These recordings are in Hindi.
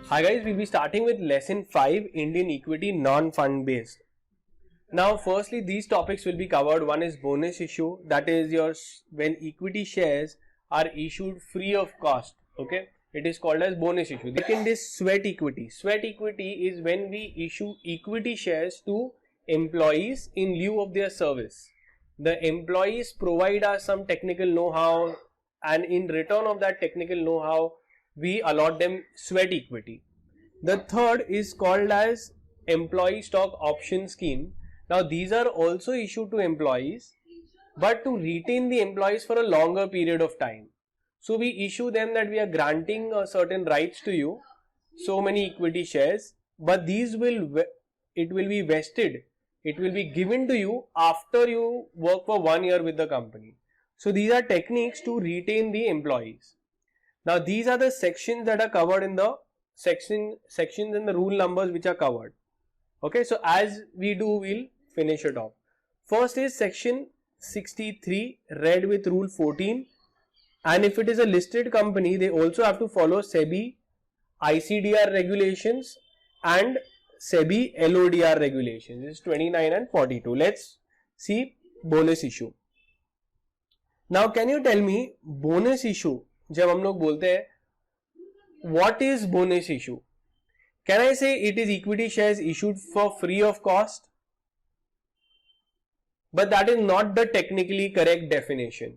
Hi guys, we'll be starting with lesson 5, Indian equity non-fund based. Now firstly these topics will be covered. One is bonus issue, that is when equity shares are issued free of cost. Okay, it is called as bonus issue. Second is sweat equity. Sweat equity is when we issue equity shares to employees in lieu of their service. The employees provide us some technical know-how, and in return of that technical know-how we allot them sweat equity. The third is called as employee stock option scheme. Now these are also issued to employees, but to retain the employees for a longer period of time. So we issue them that we are granting certain rights to you, so many equity shares, but it will be vested. It will be given to you after you work for 1 year with the company. So these are techniques to retain the employees. Now these are the sections that are covered in the sections and the rule numbers which are covered. Okay, so as we do, we'll finish it off. First is section 63 read with rule 14, and if it is a listed company they also have to follow SEBI ICDR regulations and SEBI LODR regulations. This is 29 and 42. Let's see bonus issue. Now can you tell me bonus issue जब हम लोग बोलते हैं, what is bonus issue? Can I say it is equity shares issued for free of cost? But that is not the technically correct definition.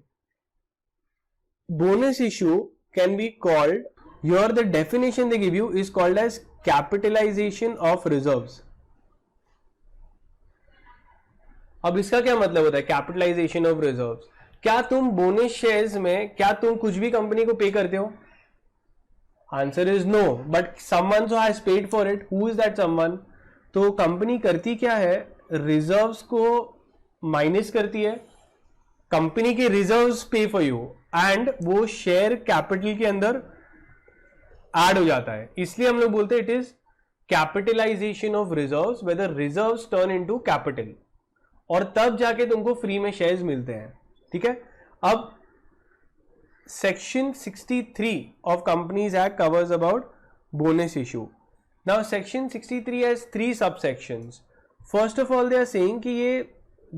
Bonus issue can be called, here the definition they give you is called as capitalization of reserves. अब इसका क्या मतलब होता है कैपिटलाइजेशन ऑफ रिजर्व्स? क्या तुम बोनस शेयर्स में क्या तुम कुछ भी कंपनी को पे करते हो? Answer is no, but someone so has paid for it. Who is that someone? तो कंपनी करती क्या है, रिजर्व्स को माइनस करती है, कंपनी के रिजर्व्स पे फॉर यू, एंड वो शेयर कैपिटल के अंदर ऐड हो जाता है. इसलिए हम लोग बोलते हैं it is capitalisation of reserves, whether reserves turn into capital, और तब जाके तुमको फ्री में शेयर्स मिलते हैं. ठीक है. अब Section 63 of Companies Act covers about bonus issue. Now Section 63 has 3 subsections. First of all they are saying कि ये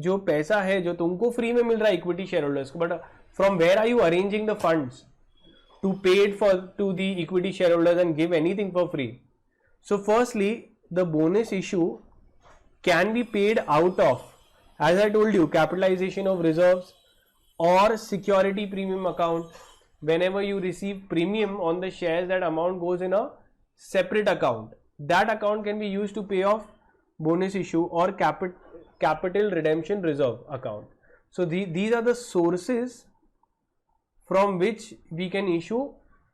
जो पैसा है जो तुमको फ्री में मिल रहा है इक्विटी शेयर होल्डर्स को, but from where are you arranging the funds to paid for to the equity share holders and give anything for free? So firstly the bonus issue can be paid out of, as I told you, capitalization of reserves or security premium account. Whenever you receive premium on the shares, that amount goes in a separate account. That account can be used to pay off bonus issue or capital redemption reserve account. So these are the sources from which we can issue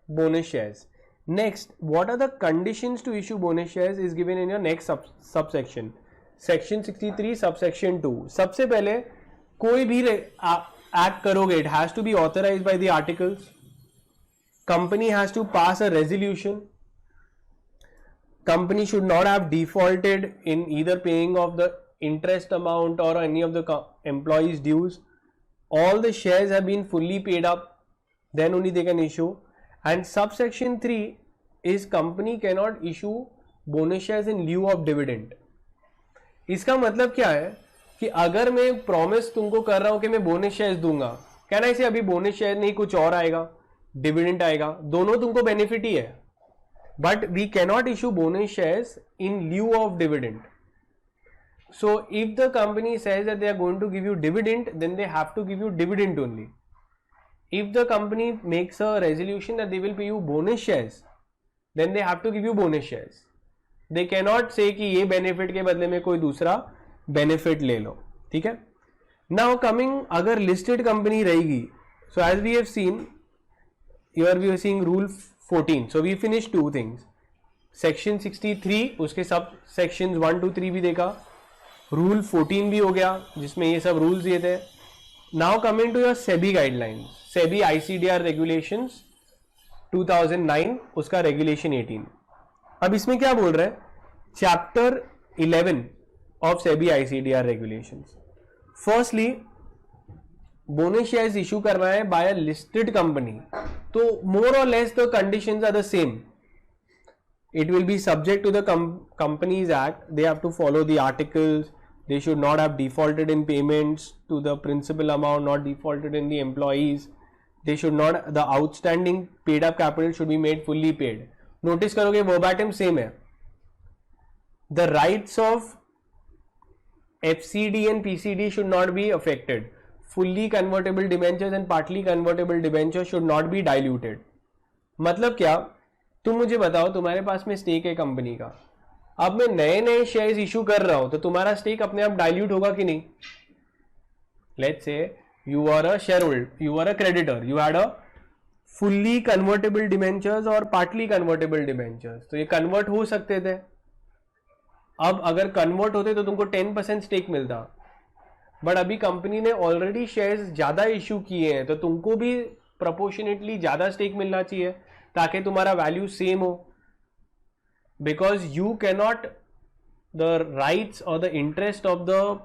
bonus shares. Next, what are the conditions to issue bonus shares is given in your next subsection. Section 63 subsection 2. सबसे पहले कोई भी एक्ट करोगे, it has to be authorized by the articles. Company has to pass a resolution. Company should not have defaulted in either paying of the interest amount or any of the employees' dues. All the shares have been fully paid up, then only they can issue. And subsection 3 is company cannot issue bonus shares in lieu of dividend. इसका मतलब क्या है कि अगर मैं प्रॉमिस तुमको कर रहा हूं कि मैं बोनस शेयर्स दूंगा, क्या ना, इसे अभी बोनस शेयर नहीं कुछ और आएगा, डिविडेंड आएगा, दोनों तुमको बेनिफिट ही है, but we cannot issue bonus shares in lieu of dividend. So if the company says that they are going to give you dividend, then they have to give you dividend only. If the company makes a resolution that they will pay you bonus shares, then they have to give you bonus shares. They cannot say कि ये बेनिफिट के बदले में कोई दूसरा बेनिफिट ले लो. ठीक है. नाउ कमिंग, अगर लिस्टेड कंपनी रहेगी, so as we have seen here we are seeing rule 14. So we finish 2 things. Section 63 उसके सब सेक्शंस 1 2 3 भी देखा, रूल 14 भी हो गया जिसमें ये सब रूल्स दिए थे. Now coming to your SEBI guidelines, SEBI ICDR regulations 2009, उसका रेगुलेशन 18. अब इसमें क्या बोल रहे हैं, chapter 11 of SEBI ICDR regulations. Firstly bonus shares issue करना है बाय अ लिस्टेड कंपनी, तो मोर और less the conditions are the same. it will be subject to the Companies Act. They have to follow the articles. They should not have defaulted in payments to the principal amount, not defaulted in the employees. They should not, the outstanding paid up capital should be made fully paid. Notice करोगे verbatim same है. The rights of FCD and PCD should not be affected. Fully convertible debentures and partly convertible debentures should not be diluted. मतलब क्या, तुम मुझे बताओ, तुम्हारे पास में स्टेक है कंपनी का, अब मैं नए नए शेयर्स इशू कर रहा हूं तो तुम्हारा स्टेक अपने आप डाइल्यूट होगा कि नहीं? Let's say you are a share holder, you are a creditor, you had a fully convertible debentures और पार्टली कन्वर्टेबल डिबेंचर्स, तो ये कन्वर्ट हो सकते थे. अब अगर कन्वर्ट होते तो तुमको 10% स्टेक मिलता, बट अभी कंपनी ने ऑलरेडी शेयर्स ज्यादा इशू किए हैं तो तुमको भी प्रोपोर्शनेटली ज्यादा स्टेक मिलना चाहिए ताकि तुम्हारा वैल्यू सेम हो. Because you cannot, the rights और the interest of the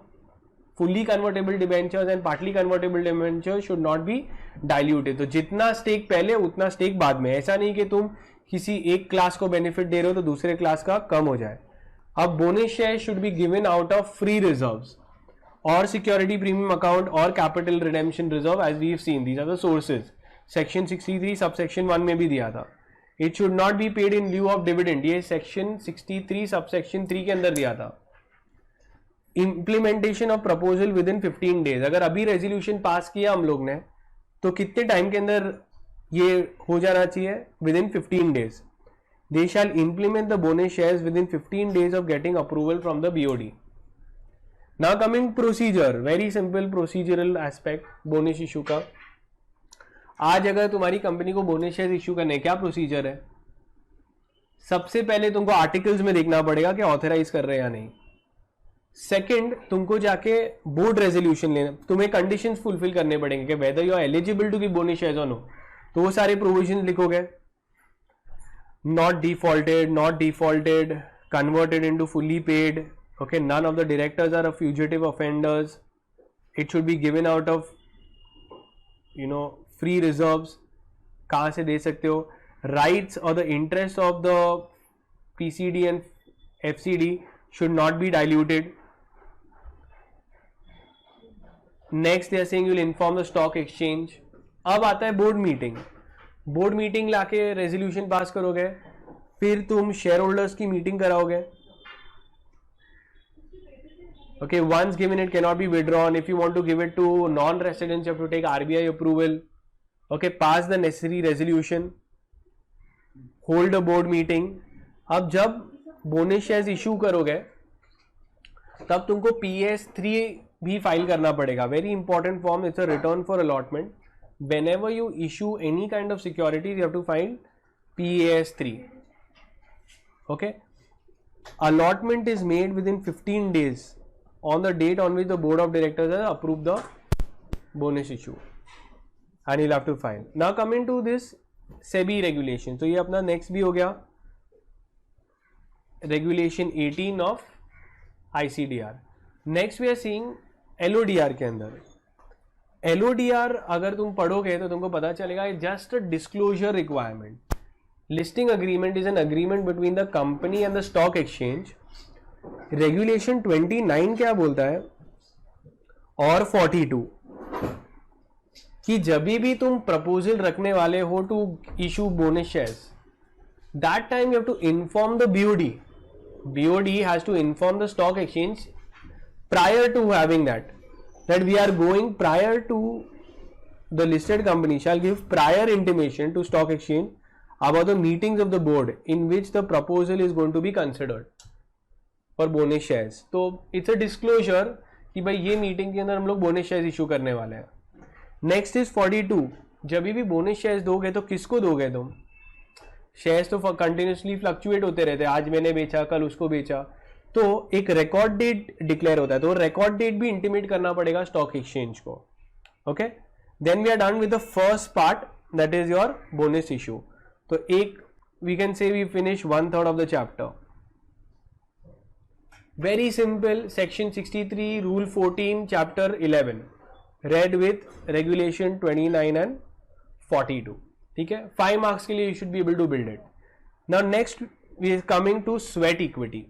fully convertible debentures and partly convertible debentures should not be diluted. तो जितना स्टेक पहले उतना स्टेक बाद में. ऐसा नहीं कि तुम किसी एक क्लास को बेनिफिट दे रहे हो तो दूसरे क्लास का कम हो जाए. अब bonus share should be given out of free reserves or security premium account or capital redemption reserve, as we have seen. These are the sources. Section 63 subsection 1 में भी दिया था. It should not be paid in lieu of dividend. ये section 63 subsection 3 के अंदर दिया था. Implementation of proposal within 15 days. अगर अभी resolution पास किया हम लोग ने तो कितने टाइम के अंदर ये हो जाना चाहिए? Within 15 days. They shall implement the bonus shares within 15 days of getting approval from the BOD. Now coming procedure, very simple procedural aspect bonus issue का. आज अगर तुम्हारी कंपनी को बोनस शेयर इशू करने, क्या प्रोसीजर है? सबसे पहले तुमको आर्टिकल्स में देखना पड़ेगा कि ऑथराइज कर रहे हैं या नहीं. सेकंड, तुमको जाके बोर्ड रेजोल्यूशन लेना, तुम्हें कंडीशंस फुलफिल करने पड़ेंगे कि whether you are eligible to give bonus shares और नो. तो वो सारे प्रोविजन लिखोगे. Not defaulted, converted into fully paid. Okay, none of the directors are a fugitive offenders. It should be given out of, free reserves. कहाँ से दे सकते हो? Rights or the interest of the PCD and FCD should not be diluted. Next, they are saying you will inform the stock exchange. अब आता है बोर्ड मीटिंग. बोर्ड मीटिंग लाके रेजोल्यूशन पास करोगे, फिर तुम शेयर होल्डर्स की मीटिंग कराओगे. Okay, once given it cannot be withdrawn. If you want to give it to non-residents, you have to take RBI approval. Okay, pass the necessary resolution. Hold a board meeting. अब जब बोनस शेयर्स इशू करोगे तब तुमको PS3 भी फाइल करना पड़ेगा. Very important form. It's a return for allotment. Whenever you issue any kind of securities, you have to file PS3. Okay. Allotment is made within 15 days. On the date on which the board of directors has approved the bonus issue, and you'll have to file. Now coming to this SEBI regulation, तो ये अपना next भी हो गया regulation 18 of ICDR. Next we are seeing LODR के अंदर. LODR अगर तुम पढ़ोगे तो तुमको पता चलेगा just a disclosure requirement. Listing agreement is an agreement between the company and the stock exchange. Regulation 29 क्या बोलता है और 42 कि जब भी तुम प्रपोजल रखने वाले हो to issue bonus shares, that time you have to inform the BOD. BOD has to inform the stock exchange prior to having that we are going prior to the listed company shall give prior intimation to stock exchange about the meetings of the board in which the proposal is going to be considered for bonus shares. तो इट्स अ डिस्क्लोजर कि भाई ये मीटिंग के अंदर हम लोग बोनस शेयर्स इशू करने वाले हैं. Next is 42. जब भी बोनस शेयर्स दोगे तो किसको दोगे तुम? शेयर्स तो कंटिन्यूसली फ्लक्चुएट होते रहते हैं. आज मैंने बेचा, कल उसको बेचा, तो एक रिकॉर्ड डेट डिक्लेयर होता है. तो रिकॉर्ड डेट भी इंटीमेट करना पड़ेगा स्टॉक एक्सचेंज को. Okay, then we are done with the first part, that is your bonus issue. तो एक we can say we finish 1/3 of the chapter. Very simple. Section 63, Rule 14, Chapter 11, read with Regulation 29 and 42. ठीक है, 5 marks के लिए you should be able to build it. Now next we are coming to sweat equity.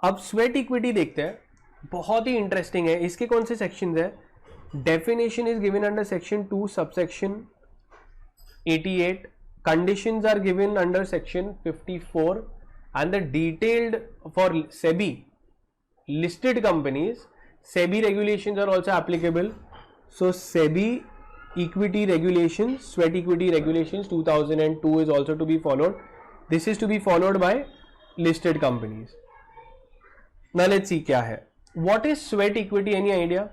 अब स्वेट इक्विटी देखते हैं, बहुत ही इंटरेस्टिंग है. इसके कौन से सेक्शंस है? Definition is given under section 2 subsection 88. Conditions are given under section 54 and the detailed for SEBI listed companies, SEBI regulations are also applicable. So SEBI equity regulations, sweat equity regulations 2002 is also to be followed. This is to be followed by listed companies. Now let's see क्या है. What is sweat equity? Any idea?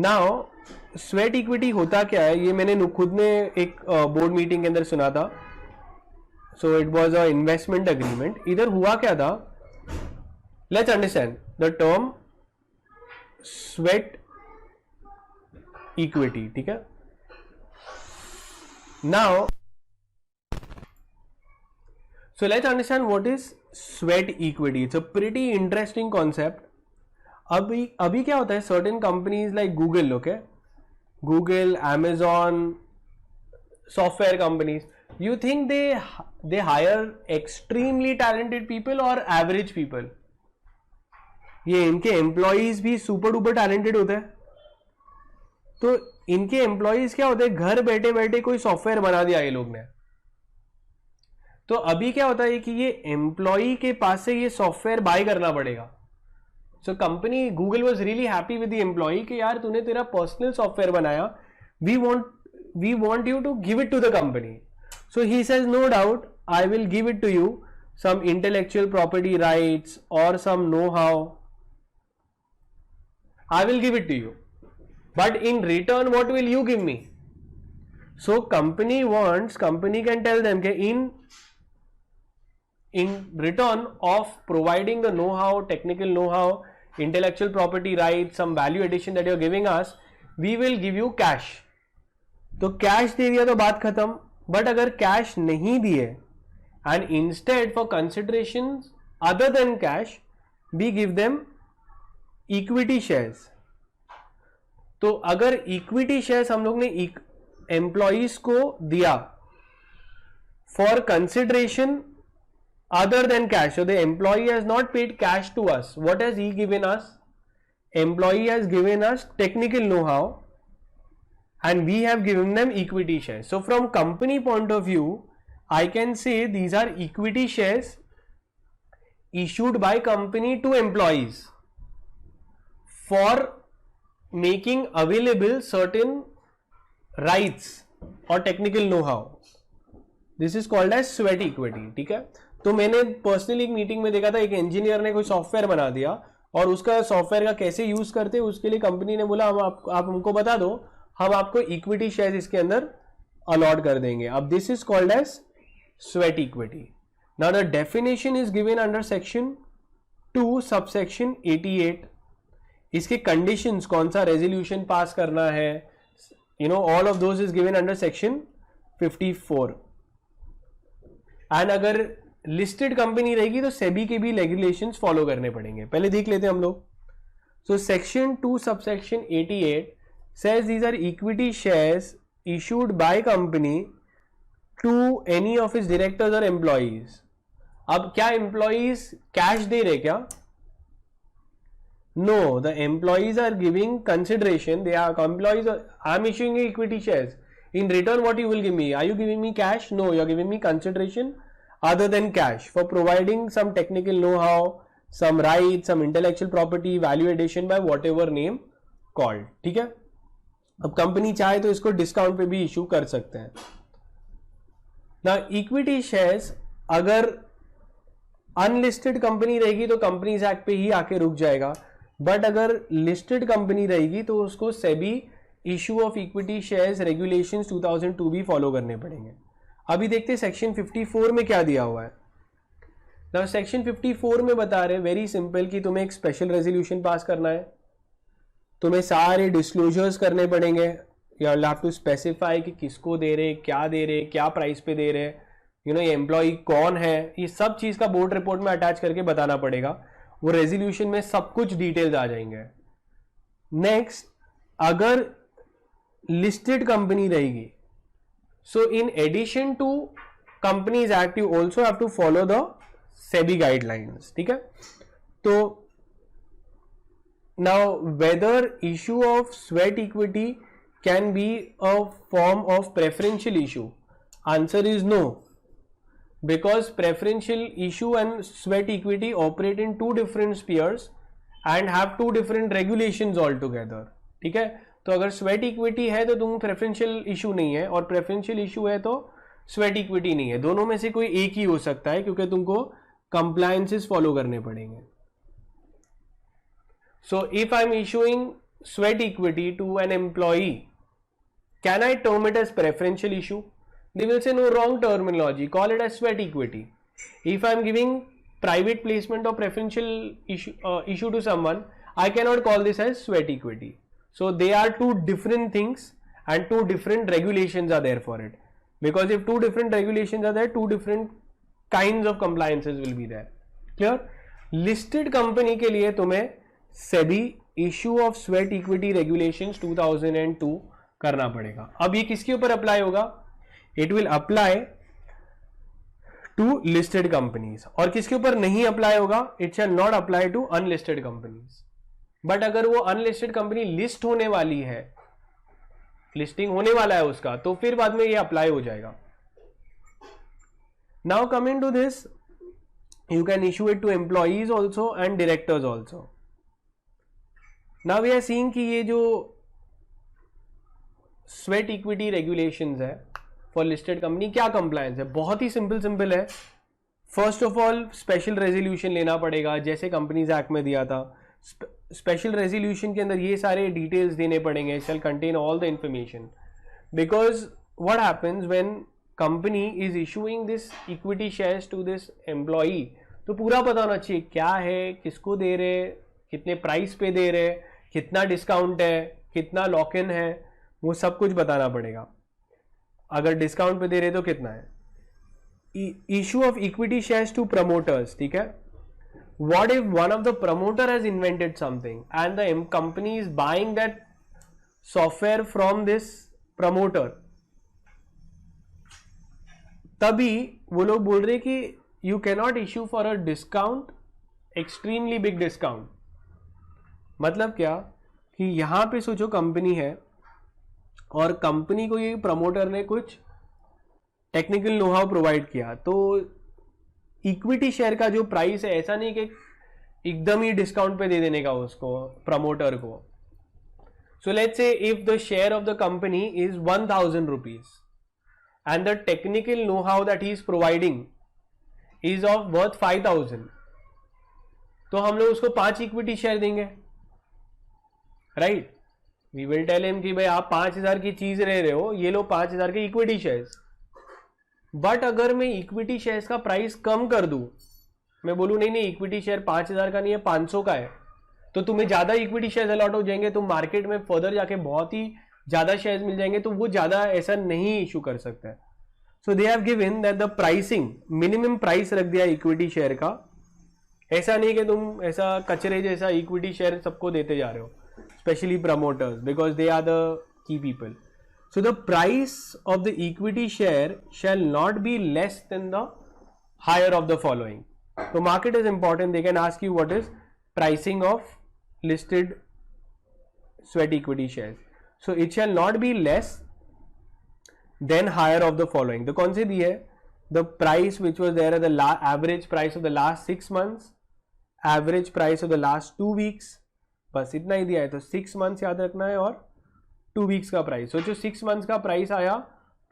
Now sweat equity होता क्या है, ये मैंने खुद ने एक बोर्ड मीटिंग के अंदर सुना था. So it was a investment agreement. इधर हुआ क्या था, let's understand the term sweat equity. ठीक है, now so let's understand what is sweat equity. It's a pretty interesting concept. अभी क्या होता है, certain companies like Google, okay, Google, Amazon, software companies, you think they hire extremely talented people or average people? ये इनके एम्प्लॉइज भी सुपर डुपर टैलेंटेड होते हैं. तो इनके एम्प्लॉइज क्या होते हैं, घर बैठे बैठे कोई सॉफ्टवेयर बना दिया ये लोग ने. तो अभी क्या होता है कि ये एम्प्लॉय के पास से ये सॉफ्टवेयर बाय करना पड़ेगा. So company Google was really happy with the employee कि यार तूने तेरा पर्सनल सॉफ्टवेयर बनाया, we want you to give it to the company. So he says no doubt I will give it to you, some intellectual property rights or some know-how. I will give it to you, but in return what will you give me? So company can tell them कि in return of providing the know-how, technical know-how, intellectual property rights, some value addition that you're giving us, we will give you cash. तो कैश दे दिया तो बात खत्म. बट अगर कैश नहीं दिए and instead for considerations other than cash we give them equity shares. तो अगर इक्विटी शेयर्स हम लोग ने एम्प्लॉइज को दिया for consideration other than cash, so the employee has not paid cash to us. What has he given us? Employee has given us technical know-how and we have given them equity shares. So from company point of view, I can say these are equity shares issued by company to employees for making available certain rights or technical know-how. This is called as sweat equity. ठीक है, तो मैंने पर्सनली एक मीटिंग में देखा था, एक इंजीनियर ने कोई सॉफ्टवेयर बना दिया और उसका सॉफ्टवेयर का कैसे यूज करते हैं उसके लिए कंपनी ने बोला आप हमको बता दो, हम आपको इक्विटी शेयर्स इसके अंदर अलॉट कर देंगे. अब this is called as sweat equity. Now the definition is given under section 2 subsection 88. इसके कंडीशंस, कौन सा रेजोल्यूशन पास करना है, all of those is given under section 54. And अगर लिस्टेड कंपनी रहेगी तो सेबी के भी रेगुलेशंस फॉलो करने पड़ेंगे. पहले देख लेते हैं हम लोग. So section 2 subsection 88 says these are equity shares issued by company to any of its directors or employees. अब क्या एम्प्लॉइज कैश दे रहे क्या? No, the employees are giving consideration. They are employees. I am issuing equity shares. In return, what you will give me? Are you giving me cash? No, you are giving me consideration other than cash for providing some technical know-how, some rights, some intellectual property, value addition by whatever name called. ठीक है, अब कंपनी चाहे तो इसको डिस्काउंट पे भी इशू कर सकते हैं. ना इक्विटी शेयर्स अगर अनलिस्टेड कंपनी रहेगी तो कंपनीज एक्ट पे ही आके रुक जाएगा, बट अगर लिस्टेड कंपनी रहेगी तो उसको SEBI issue of equity shares regulations 2002 भी फॉलो करने पड़ेंगे. अभी देखते हैं सेक्शन 54 में क्या दिया हुआ है. ना सेक्शन 54 में बता रहे वेरी सिंपल कि तुम्हें एक स्पेशल रेजोल्यूशन पास करना है, तुम्हें सारे डिस्क्लोजर्स करने पड़ेंगे. यू हैव टू स्पेसिफाई कि किसको दे रहे, क्या प्राइस पे दे रहे, ये एम्प्लॉय कौन है, ये सब चीज का बोर्ड रिपोर्ट में अटैच करके बताना पड़ेगा. वो रेजोल्यूशन में सब कुछ डिटेल्स आ जाएंगे. नेक्स्ट, अगर लिस्टेड कंपनी रहेगी, so in addition to companies act you also have to follow the SEBI guidelines, ठीक है। तो now whether issue of sweat equity can be a form of preferential issue, answer is no, because preferential issue and sweat equity operate in two different spheres and have two different regulations altogether, ठीक है। तो अगर sweat equity है तो तुम preferential issue नहीं है, और preferential issue है तो sweat equity नहीं है, दोनों में से कोई एक ही हो सकता है क्योंकि तुमको compliances follow करने पड़ेंगे। So if I'm issuing sweat equity to an employee, can I term it as preferential issue? They will say no, wrong terminology, call it as sweat equity. If I am giving private placement or preferential issue to someone, I cannot call this as sweat equity. So they are two different things and two different regulations are there for it. Because if two different regulations are there, two different kinds of compliances will be there. Clear? Listed company के लिए तुम्हें SEBI issue of sweat equity regulations 2002 करना पड़ेगा। अब ये किसके ऊपर अप्लाई होगा? It will apply to listed companies, और किसके ऊपर नहीं अप्लाई होगा? It shall not apply to unlisted companies. But अगर वो अनलिस्टेड कंपनी लिस्ट होने वाली है, लिस्टिंग होने वाला है उसका, तो फिर बाद में ये अप्लाई हो जाएगा। Now coming to this, you can issue it to employees also and directors also. Now we are seeing कि ये जो स्वेट इक्विटी रेगुलेशंस है फॉर लिस्टेड कंपनी, क्या कंप्लायंस है? बहुत ही सिंपल है। First of all special resolution लेना पड़ेगा, जैसे कंपनीज एक्ट में दिया था। स्पेशल रेजोल्यूशन के अंदर ये सारे डिटेल्स देने पड़ेंगे, shall contain all the information, because what happens when company is issuing this equity shares to this employee, तो पूरा पता होना चाहिए क्या है, किसको दे रहे, कितने प्राइस पे दे रहे, कितना डिस्काउंट है, कितना लॉक इन है, वो सब कुछ बताना पड़ेगा। अगर डिस्काउंट पे दे रहे तो कितना है। Issue of equity shares to promoters, ठीक है। What if one of the promoter has invented something and the company is buying that software from this promoter, तभी वो लोग बोल रहे कि you can not issue for a discount, extremely big discount. मतलब क्या कि यहां पे सोचो कंपनी है और कंपनी को ये प्रमोटर ने कुछ टेक्निकल नो हाउ प्रोवाइड किया, तो इक्विटी शेयर का जो प्राइस है ऐसा नहीं कि एकदम ही डिस्काउंट पे दे देने का उसको प्रमोटर को। So let's say if the share of the company is 1000 rupees and the technical know how that he is providing is of worth 5000, तो हम लोग उसको 5 इक्विटी शेयर देंगे, right. We will tell him कि भाई आप 5000 की चीज ले रहे हो, ये लो 5000 के इक्विटी शेयर्स। बट अगर मैं इक्विटी शेयर्स का प्राइस कम कर दूं, मैं बोलूं नहीं इक्विटी शेयर 5000 का नहीं है 500 का है, तो तुम्हें ज्यादा इक्विटी शेयर्स अलॉट हो जाएंगे, तुम मार्केट में फर्दर जाके बहुत ही ज्यादा शेयर्स मिल जाएंगे, तो वो ज्यादा ऐसा नहीं इशू कर सकता है। So they have given that the pricing, minimum price रख दिया इक्विटी शेयर का। ऐसा नहीं कि तुम ऐसा कचरे जैसा इक्विटी शेयर सबको देते जा रहे हो, especially promoters, because they are the key people. So the price of the equity share shall not be less than the higher of the following. So market is important. They can ask you what is pricing of listed sweat equity shares. So it shall not be less than higher of the following. तो कौन सी दी है? The price which was there at the average price of the last 6 months, average price of the last 2 weeks, बस इतना ही दिया है। तो 6 मंथ्स याद रखना है और 2 वीक्स का प्राइस। सोचो 6 मंथ्स का प्राइस आया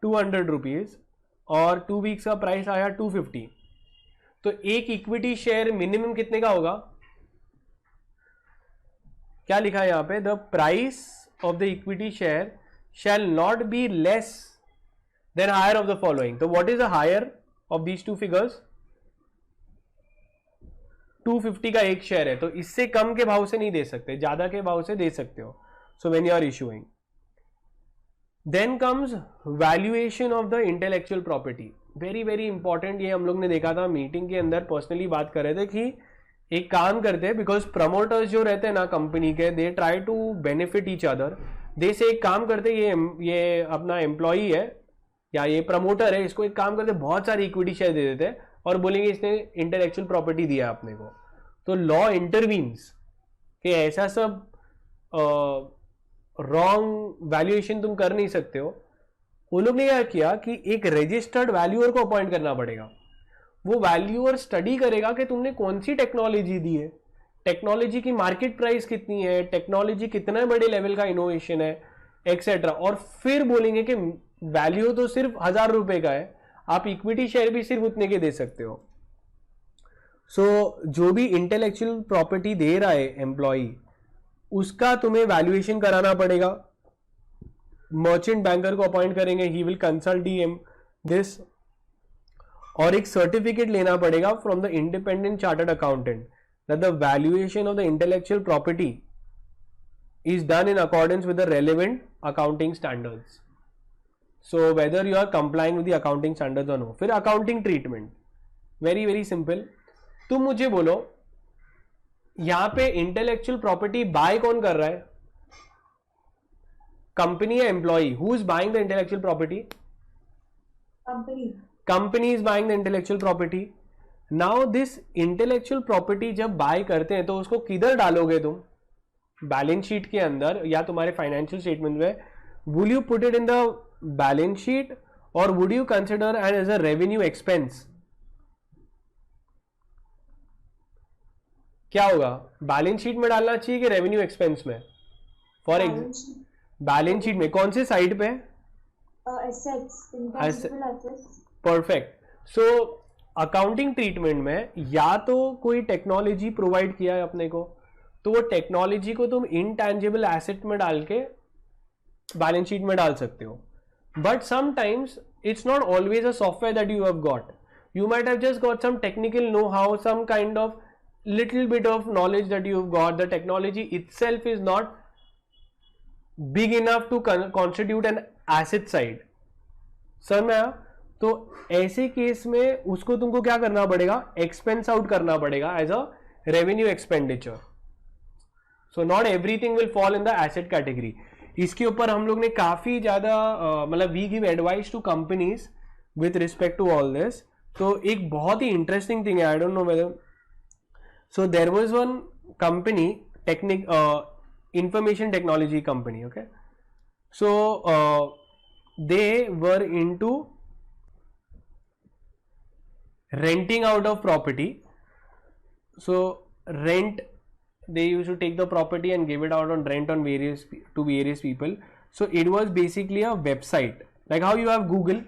200 रुपीज और 2 वीक्स का प्राइस आया 250, तो एक इक्विटी शेयर मिनिमम कितने का होगा? क्या लिखा है यहां पे? The price of the equity share shall not be less than higher of the following. तो what is the higher of these two figures? 250 का एक शेयर है, तो इससे कम के भाव से नहीं दे सकते, ज्यादा के भाव से दे सकते हो। So when you are issuing, then comes valuation of the intellectual property. Very very important, ये हम लोग ने देखा था मीटिंग के अंदर, पर्सनली बात कर रहे थे कि एक काम करते हैं, बिकॉज प्रमोटर्स जो रहते हैं ना कंपनी के, they try to benefit each other. They say एक काम करते, ये अपना एम्प्लॉई है या ये प्रमोटर है, इसको एक काम करते बहुत सारी इक्विटी शेयर दे देते हैं और बोलेंगे इसने इंटेलेक्चुअल प्रॉपर्टी दिया अपने को, तो लॉ इंटरवीन्स कि ऐसा सब रॉन्ग वैल्यूएशन तुम कर नहीं सकते हो। वो लोग ने क्या किया कि एक रजिस्टर्ड वैल्यूअर को अपॉइंट करना पड़ेगा। वो वैल्यूअर स्टडी करेगा कि तुमने कौन सी टेक्नोलॉजी दी है, टेक्नोलॉजी की मार्केट प्राइस कितनी है, टेक्नोलॉजी कितने बड़े लेवल का इनोवेशन है एक्सेट्रा, और फिर बोलेंगे कि वैल्यू तो सिर्फ 1000 रुपए का है, आप इक्विटी शेयर भी सिर्फ उतने के दे सकते हो। जो भी इंटेलेक्चुअल प्रॉपर्टी दे रहा है एम्प्लॉय, उसका तुम्हें वैल्यूएशन कराना पड़ेगा। मर्चेंट बैंकर को अपॉइंट करेंगे, ही विल कंसल्ट दिस, और एक सर्टिफिकेट लेना पड़ेगा from the independent chartered accountant that the valuation of the intellectual property is done in accordance with the relevant accounting standards. So whether you are complying with the accounting standards और नो। फिर accounting treatment, very very simple. तुम मुझे बोलो यहां पे इंटेलेक्चुअल प्रॉपर्टी बाय कौन कर रहा है, कंपनी या employee? Who is buying the intellectual property? Company is buying the intellectual property. Now this intellectual property जब बाय करते हैं तो उसको किधर डालोगे तुम? बैलेंस शीट के अंदर या तुम्हारे फाइनेंशियल स्टेटमेंट में? Will you put it in the balance sheet और would you consider and as a revenue expense? क्या होगा, बैलेंस शीट में डालना चाहिए कि रेवेन्यू एक्सपेंस में? फॉर बैलेंस शीट में कौन से साइड पे? परफेक्ट। सो अकाउंटिंग ट्रीटमेंट में या तो कोई टेक्नोलॉजी प्रोवाइड किया है अपने को, तो वो टेक्नोलॉजी को तुम इनटैंजिबल एसेट में डाल के बैलेंस शीट में डाल सकते हो। But sometimes it's not always a software that you have got, you might have just got some technical know-how, some kind of little bit of knowledge that you've got. The technology itself is not big enough to constitute an asset side. समझ में आया? तो ऐसे केस में उसको तुमको क्या करना पड़ेगा? एक्सपेंस आउट करना पड़ेगा as a revenue expenditure. So not everything will fall in the asset category. इसके ऊपर हम लोग ने काफी ज्यादा मतलब we give advice to companies with respect to all this. तो एक बहुत ही इंटरेस्टिंग थिंग है, I don't know whether, so there was one company, information technology company, okay, so they were into renting out of property. So rent, they used to take the property and give it out on rent on various people. So it was basically a website, like how you have Google.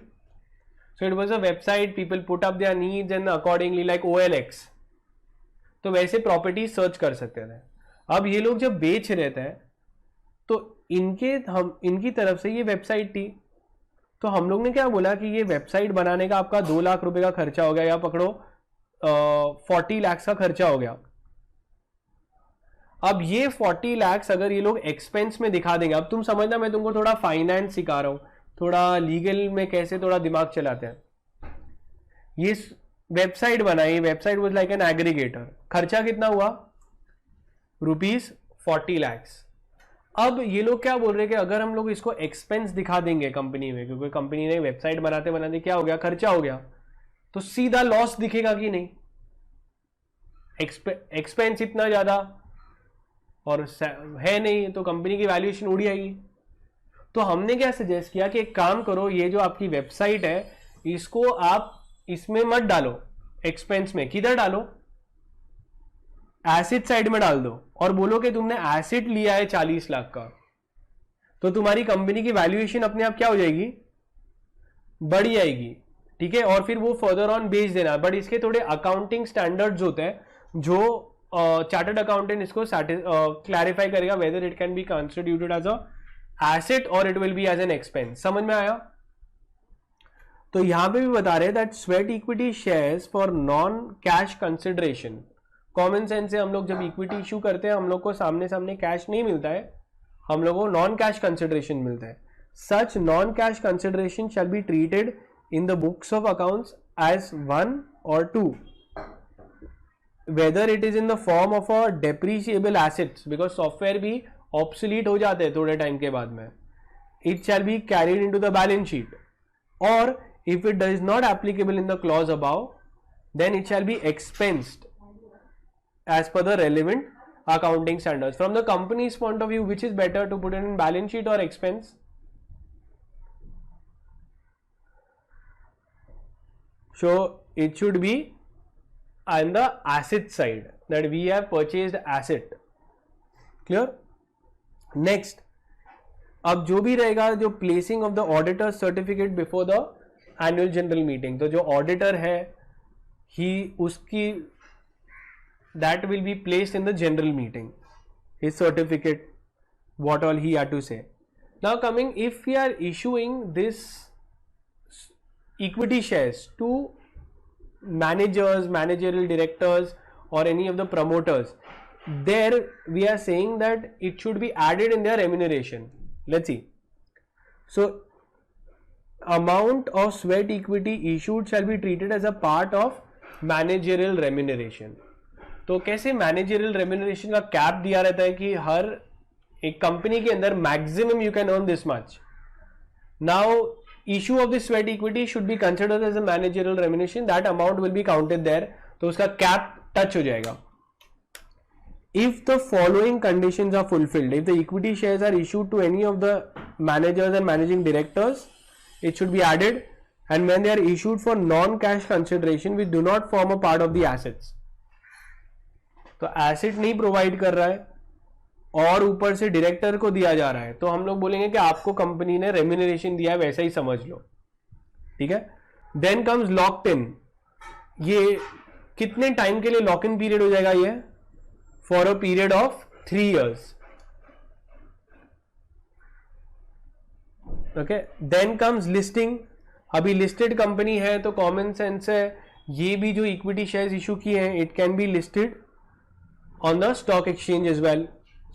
So it was a website, people put up their needs and accordingly, like OLX. तो वैसे प्रॉपर्टी सर्च कर सकते थे। अब ये लोग जब बेच रहे थे तो इनकी तरफ से ये वेबसाइट थी, तो हम लोग ने क्या बोला कि ये वेबसाइट बनाने का आपका 2 लाख रुपए का खर्चा हो गया, या पकड़ो 40 लाख का खर्चा हो गया। अब ये 40 लाख अगर ये लोग एक्सपेंस में दिखा देंगे, अब तुम समझना मैं तुमको थोड़ा फाइनेंस सिखा रहा हूं, थोड़ा लीगल में कैसे थोड़ा दिमाग चलाते हैं। ये वेबसाइट बनाई, website was like an aggregator, खर्चा कितना हुआ? ₹40 लाख। अब ये लोग क्या बोल रहे हैं कि अगर हम लोग इसको एक्सपेंस दिखा देंगे कंपनी में, क्योंकि कंपनी ने वेबसाइट बनाते बनाते क्या हो गया, खर्चा हो गया, तो सीधा लॉस दिखेगा कि नहीं? एक्सपेंस इतना ज्यादा और है नहीं, तो कंपनी की वैल्यूएशन उड़ जाएगी। तो हमने क्या सजेस्ट किया कि एक काम करो, ये जो आपकी वेबसाइट है इसको आप इसमें मत डालो एक्सपेंस में, किधर डालो? एसेट साइड में डाल दो और बोलो कि तुमने एसेट लिया है 40 लाख का, तो तुम्हारी कंपनी की वैल्यूएशन अपने आप क्या हो जाएगी? बढ़ जाएगी, ठीक है। और फिर वो फर्दर ऑन बेच देना। बट इसके थोड़े अकाउंटिंग स्टैंडर्ड्स होते हैं जो चार्टर्ड अकाउंटेंट इसको क्लैरिफाई करेगा whether it can be constituted as a asset और it will be as an expense. समझ में आया? तो यहां पे भी बता रहे हैं that sweat equity shares for non cash consideration. Common sense से हम लोग जब इक्विटी इशू करते हैं हम लोग को सामने सामने कैश नहीं मिलता है, हम लोग को नॉन कैश कंसिडरेशन मिलता है। Such non cash consideration shall be treated in the books of accounts as 1 और 2, whether it is in the form of a depreciable assets, because software भी ऑब्सोलीट हो जाते हैं थोड़े टाइम के बाद में। It shall be carried into the balance sheet or if it is not applicable in the clause above, then it shall be expensed as per the relevant accounting standards. From the company's point of view, which is better, to put it in balance sheet or expense? So it should be on the asset side, that we have purchased asset. Clear? Next, अब जो भी रहेगा, जो placing of the auditor certificate before the annual general meeting, तो जो ऑडिटर है ही उसकी that will be placed in the general meeting, his certificate, what all he had to say. Now coming, if we are issuing this equity shares to managers, managerial directors or any of the promoters, there we are saying that it should be added in their remuneration. Let's see. So amount of sweat equity issued shall be treated as a part of managerial remuneration. तो कैसे मैनेजरियल रेम्यूनरेशन का कैप दिया रहता है कि हर एक कंपनी के अंदर maximum you can earn this much. Now issue of this sweat equity should be considered as a managerial remuneration, that amount will be counted there, तो उसका कैप टच हो जाएगा. If the following conditions are fulfilled, if the equity shares are issued to any of the managers and managing directors, it should be added. And when they are issued for non cash consideration which do not form a part of the assets, तो एसेट नहीं प्रोवाइड कर रहा है और ऊपर से डायरेक्टर को दिया जा रहा है, तो हम लोग बोलेंगे कि आपको कंपनी ने रेम्यूनरेशन दिया है, वैसा ही समझ लो. ठीक है. Then comes locked in. ये कितने टाइम के लिए लॉक इन पीरियड हो जाएगा? ये for a period of 3 years. Okay. Then comes listing. अभी लिस्टेड कंपनी है तो कॉमन सेंस है, ये भी जो इक्विटी शेयर्स इशू किए हैं, it can be listed on the stock exchange as well.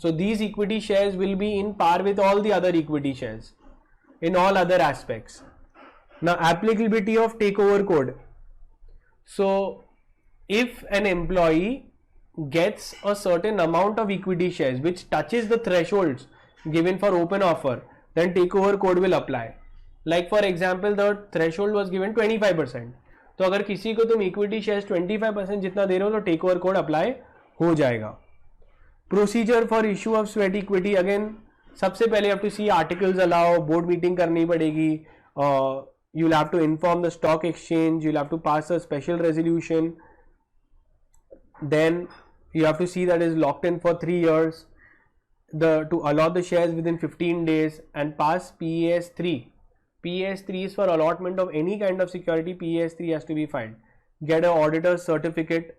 So these equity shares will be in par with all the other equity shares in all other aspects. Now applicability of takeover code. So if an employee gets a certain amount of equity shares which touches the thresholds given for open offer, then takeover code will apply. Like for example, the threshold was given 25%. तो अगर किसी को तुम equity shares 25% जितना दे रहे हो, तो takeover code apply हो जाएगा. Procedure for issue of sweat equity, again सबसे पहले have to see articles allow, board meeting करनी पड़ेगी, you will have to inform the stock exchange, you will have to pass a special resolution, then you have to see that is locked in for 3 years, to allot the shares within 15 days and pass PES3. PES3 is for allotment of any kind of security. PES3 has to be filed. Get an auditor's certificate.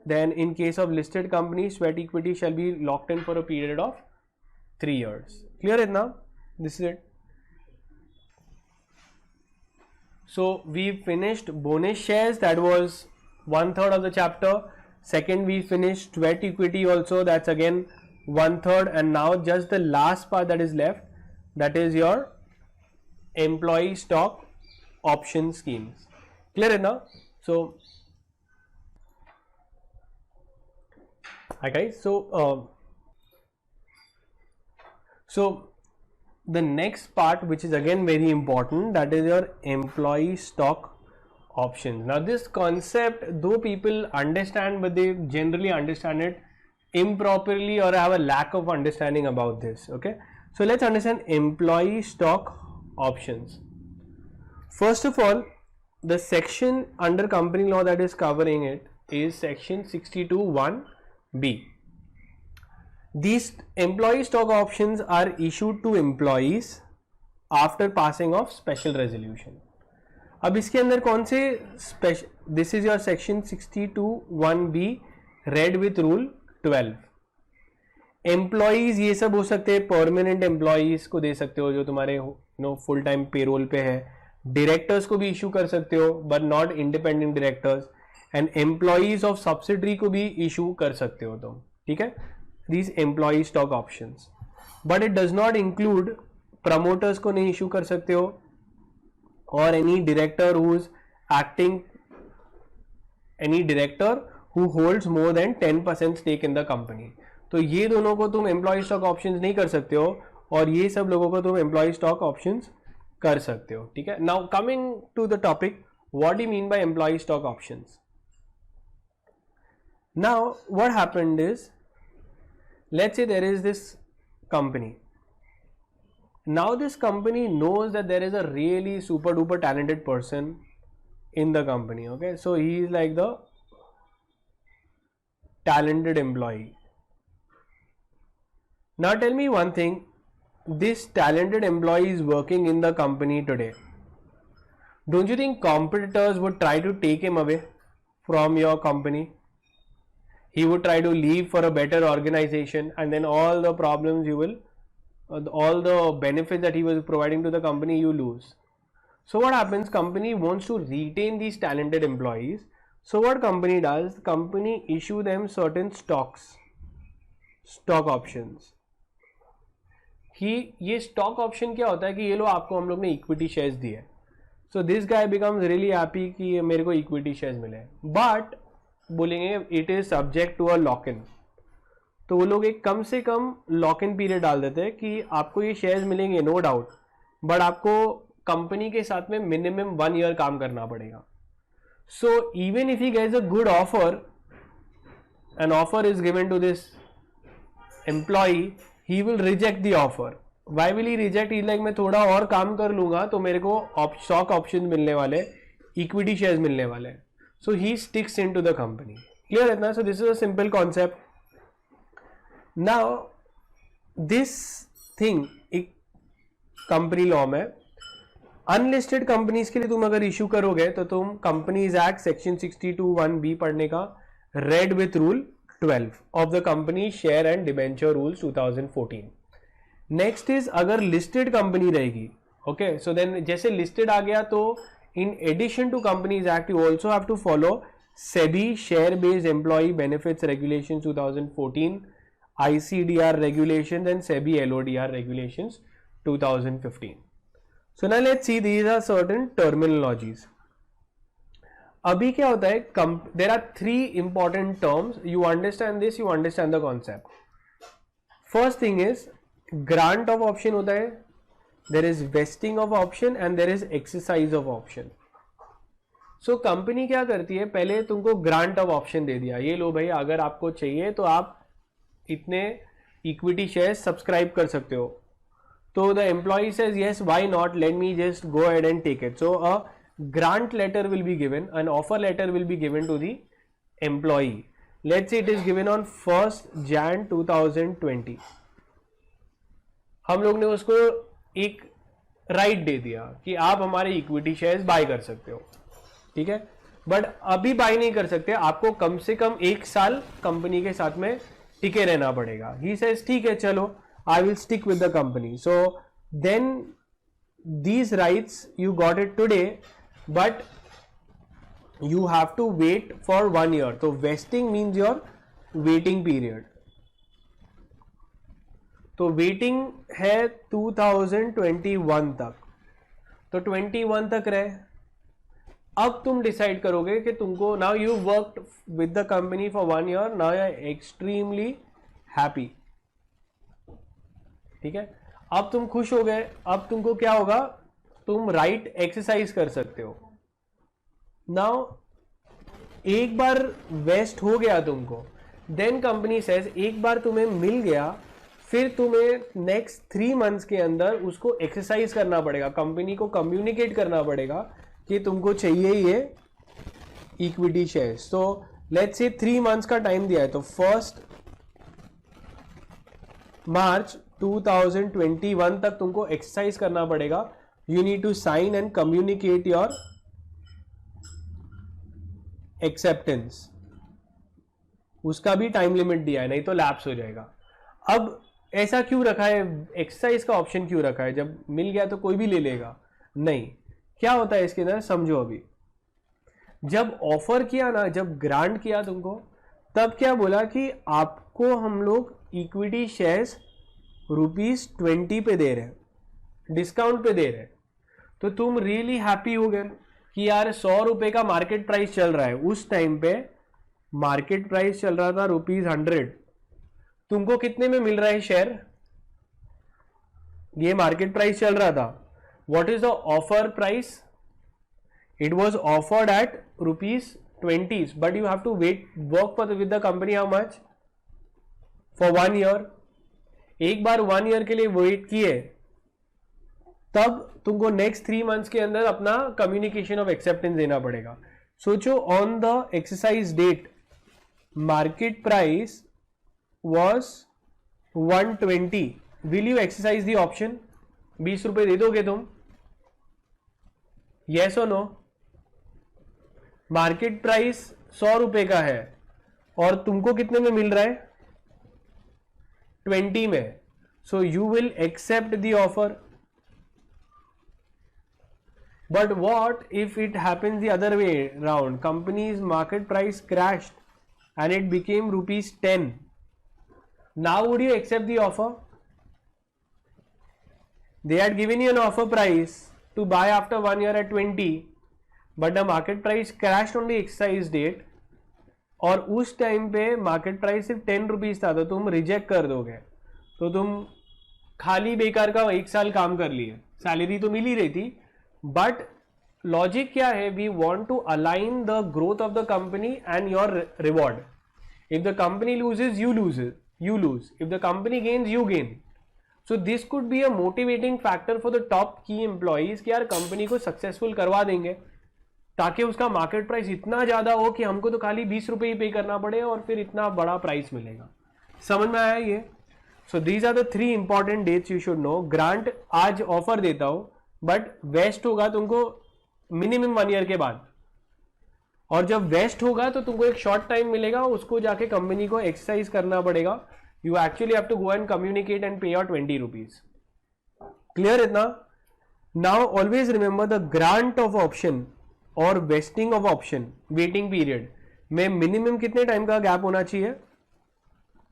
Then in case of listed companies, sweat equity shall be locked in for a period of 3 years. Clear it now? This is it. So we finished bonus shares, that was 1/3 of the chapter. Second, we finished sweat equity also, that's again 1/3, and now just the last part that is left, that is your employee stock option schemes. Clear it now? So hi guys, so the next part, which is again very important, that is your employee stock options. Now this concept, though people understand, but they generally understand it improperly or have a lack of understanding about this. Okay, so let's understand employee stock options. First of all, the section under company law that is covering it is section 62(1)(b). These employee stock options are issued to employees after passing of special resolution. अब इसके अंदर कौन से special, this is your section 62(1)(b) red with rule 12. Employees ये सब हो सकते हैं, परमानेंट एम्प्लॉइज को दे सकते हो जो तुम्हारे फुल टाइम पेरोल पे है, डायरेक्टर्स को भी इशू कर सकते हो but not independent directors, and employees of subsidiary को भी इशू कर सकते हो तुम. ठीक है, these employee stock options, but it does not include promoters को नहीं इशू कर सकते हो, or any director who holds more than 10% stake in the company. तो ये दोनों को तुम employee stock options नहीं कर सकते हो, और ये सब लोगों को तुम employee stock options कर सकते हो, ठीक है. Now coming to the topic, what do mean by employee stock options. Now what happened is, let's say there is this company. Now this company knows that there is a really super duper talented person in the company. Okay, so he is like the talented employee. Now tell me one thing, this talented employee is working in the company today. Don't you think competitors would try to take him away from your company? He would try to leave for a better organization, and then all the problems you will, all the benefits that he was providing to the company, you lose. So what happens, company wants to retain these talented employees. So what company does, company issue them certain stocks, stock options. कि ये stock option क्या होता है कि ये लो आपको हम लोग ने equity shares दिए. So this guy becomes really happy कि मेरे को equity shares मिले. But बोलेंगे it is subject to a lock in, तो वो लोग एक कम से कम लॉक इन पीरियड डाल देते हैं कि आपको ये शेयर्स मिलेंगे नो डाउट, बट आपको कंपनी के साथ में मिनिमम 1 ईयर काम करना पड़ेगा. So even if he gets a good offer, an offer is given to this employee, he will reject the offer. Why will he reject? Is like मैं थोड़ा और काम कर लूंगा तो मेरे को स्टॉक ऑप्शन मिलने वाले, इक्विटी शेयर्स मिलने वाले. So he sticks into the company. Clear है ना? So this is a simple concept. Now this thing एक कंपनी लॉ में, अनलिस्टेड कंपनीज के लिए तुम अगर इशू करोगे तो तुम कंपनीज एक्ट सेक्शन 62(1)(b पढ़ने का, red with rule 12 of the company share and debenture rules 2014. Next is अगर लिस्टेड कंपनी रहेगी, ओके, सो देन जैसे लिस्टेड आ गया तो in addition to Companies Act, you also have to follow SEBI Share Based Employee Benefits Regulations 2014, ICDR regulations and SEBI LODR regulations 2015. So now let's see, these are certain terminologies. अभी क्या होता है, there are 3 important terms. You understand this, you understand the concept. First thing is grant of option होता है, there is vesting of option and there is exercise of option. So company क्या करती है, पहले तुमको ग्रांट ऑफ ऑप्शन दे दिया, ये लो भाई अगर आपको चाहिए तो आप इतने इक्विटी शेयर्स सब्सक्राइब कर सकते हो. तो the employee says yes, why not, let me just go ahead and take it. So a grant letter will be given, an offer letter will be given to the employee. Let's say it is given on 1st Jan 2020. हम लोग ने उसको एक राइट दे दिया कि आप हमारे इक्विटी शेयर्स बाय कर सकते हो, ठीक है, बट अभी बाय नहीं कर सकते, आपको कम से कम 1 साल कंपनी के साथ में टिके रहना पड़ेगा. ही सेज ठीक है चलो, I will stick with the company. So then these rights you got it today, but you have to wait for 1 year. तो vesting means your waiting period. तो वेटिंग है 2021 तक, तो 21 तक रहे. अब तुम डिसाइड करोगे कि तुमको, now you worked with the company for 1 year, now you are extremely happy, ठीक है, अब तुम खुश हो गए. अब तुमको क्या होगा, तुम राइट एक्सरसाइज कर सकते हो. नाउ एक बार वेस्ट हो गया तुमको, देन कंपनी सेज एक बार तुम्हें मिल गया, फिर तुम्हें नेक्स्ट 3 मंथ्स के अंदर उसको एक्सरसाइज करना पड़ेगा, कंपनी को कम्युनिकेट करना पड़ेगा कि तुमको चाहिए ये इक्विटी शेयर्स. तो लेट्स से 3 मंथ्स का टाइम दिया है, तो 1st March 2021 तक तुमको एक्सरसाइज करना पड़ेगा. You need to sign and communicate your acceptance. उसका भी टाइम लिमिट दिया है, नहीं तो लैप्स हो जाएगा. अब ऐसा क्यों रखा है, एक्सरसाइज का ऑप्शन क्यों रखा है? जब मिल गया तो कोई भी ले लेगा? नहीं, क्या होता है इसके अंदर समझो. अभी जब ऑफर किया ना, जब ग्रांट किया तुमको, तब क्या बोला कि आपको हम लोग इक्विटी शेयर्स ₹20 पे दे रहे हैं, डिस्काउंट पे दे रहे हैं. तो तुम रियली हैप्पी हो गए कि यार 100 रुपए का मार्केट प्राइस चल रहा है. उस टाइम पे मार्केट प्राइस चल रहा था ₹100. तुमको कितने में मिल रहा है शेयर? ये मार्केट प्राइस चल रहा था, What is the offer price? It was offered at ₹20s, but you have to work with the company how much? For 1 year. एक बार 1 year के लिए वेट किए, तब तुमको नेक्स्ट 3 months के अंदर अपना कम्युनिकेशन ऑफ एक्सेप्टेंस देना पड़ेगा. सोचो, on the exercise debt market price was 120. Will you exercise the option? 20 रुपए दे दोगे तुम? यस और नो? मार्केट प्राइस 100 रुपए का है और तुमको कितने में मिल रहा है? 20 में. So you will accept the offer. But what if it happens the other way round? Company's market price crashed and it became ₹10. Now would you accept the offer? They had given you an offer price to buy after 1 year at 20, but the market price crashed on the exercise date. और उस टाइम पे मार्केट प्राइस सिर्फ ₹10 था, तो तुम रिजेक्ट कर दोगे. तो तुम खाली बेकार का 1 साल काम कर लिए. सैलरी तो मिल ही रही थी, बट लॉजिक क्या है? We want to align the growth of the company and your reward. If the company loses, you lose. If the company gains, you gain. So this could be a motivating factor for the top key employees कि यार कंपनी को सक्सेसफुल करवा देंगे, ताकि उसका मार्केट प्राइस इतना ज्यादा हो कि हमको तो खाली 20 रुपए ही पे करना पड़े और फिर इतना बड़ा प्राइस मिलेगा. समझ में आया ये? So these are the 3 important dates you should know. Grant आज ऑफर देता हूं, बट वेस्ट होगा तुमको मिनिमम 1 year के बाद. और जब वेस्ट होगा तो तुमको एक शॉर्ट टाइम मिलेगा, उसको जाके कंपनी को एक्सरसाइज करना पड़ेगा. You actually have to go and communicate and pay your ₹20. Clear इतना? Now always remember the grant of option और vesting of option waiting period में मिनिमम कितने टाइम का गैप होना चाहिए?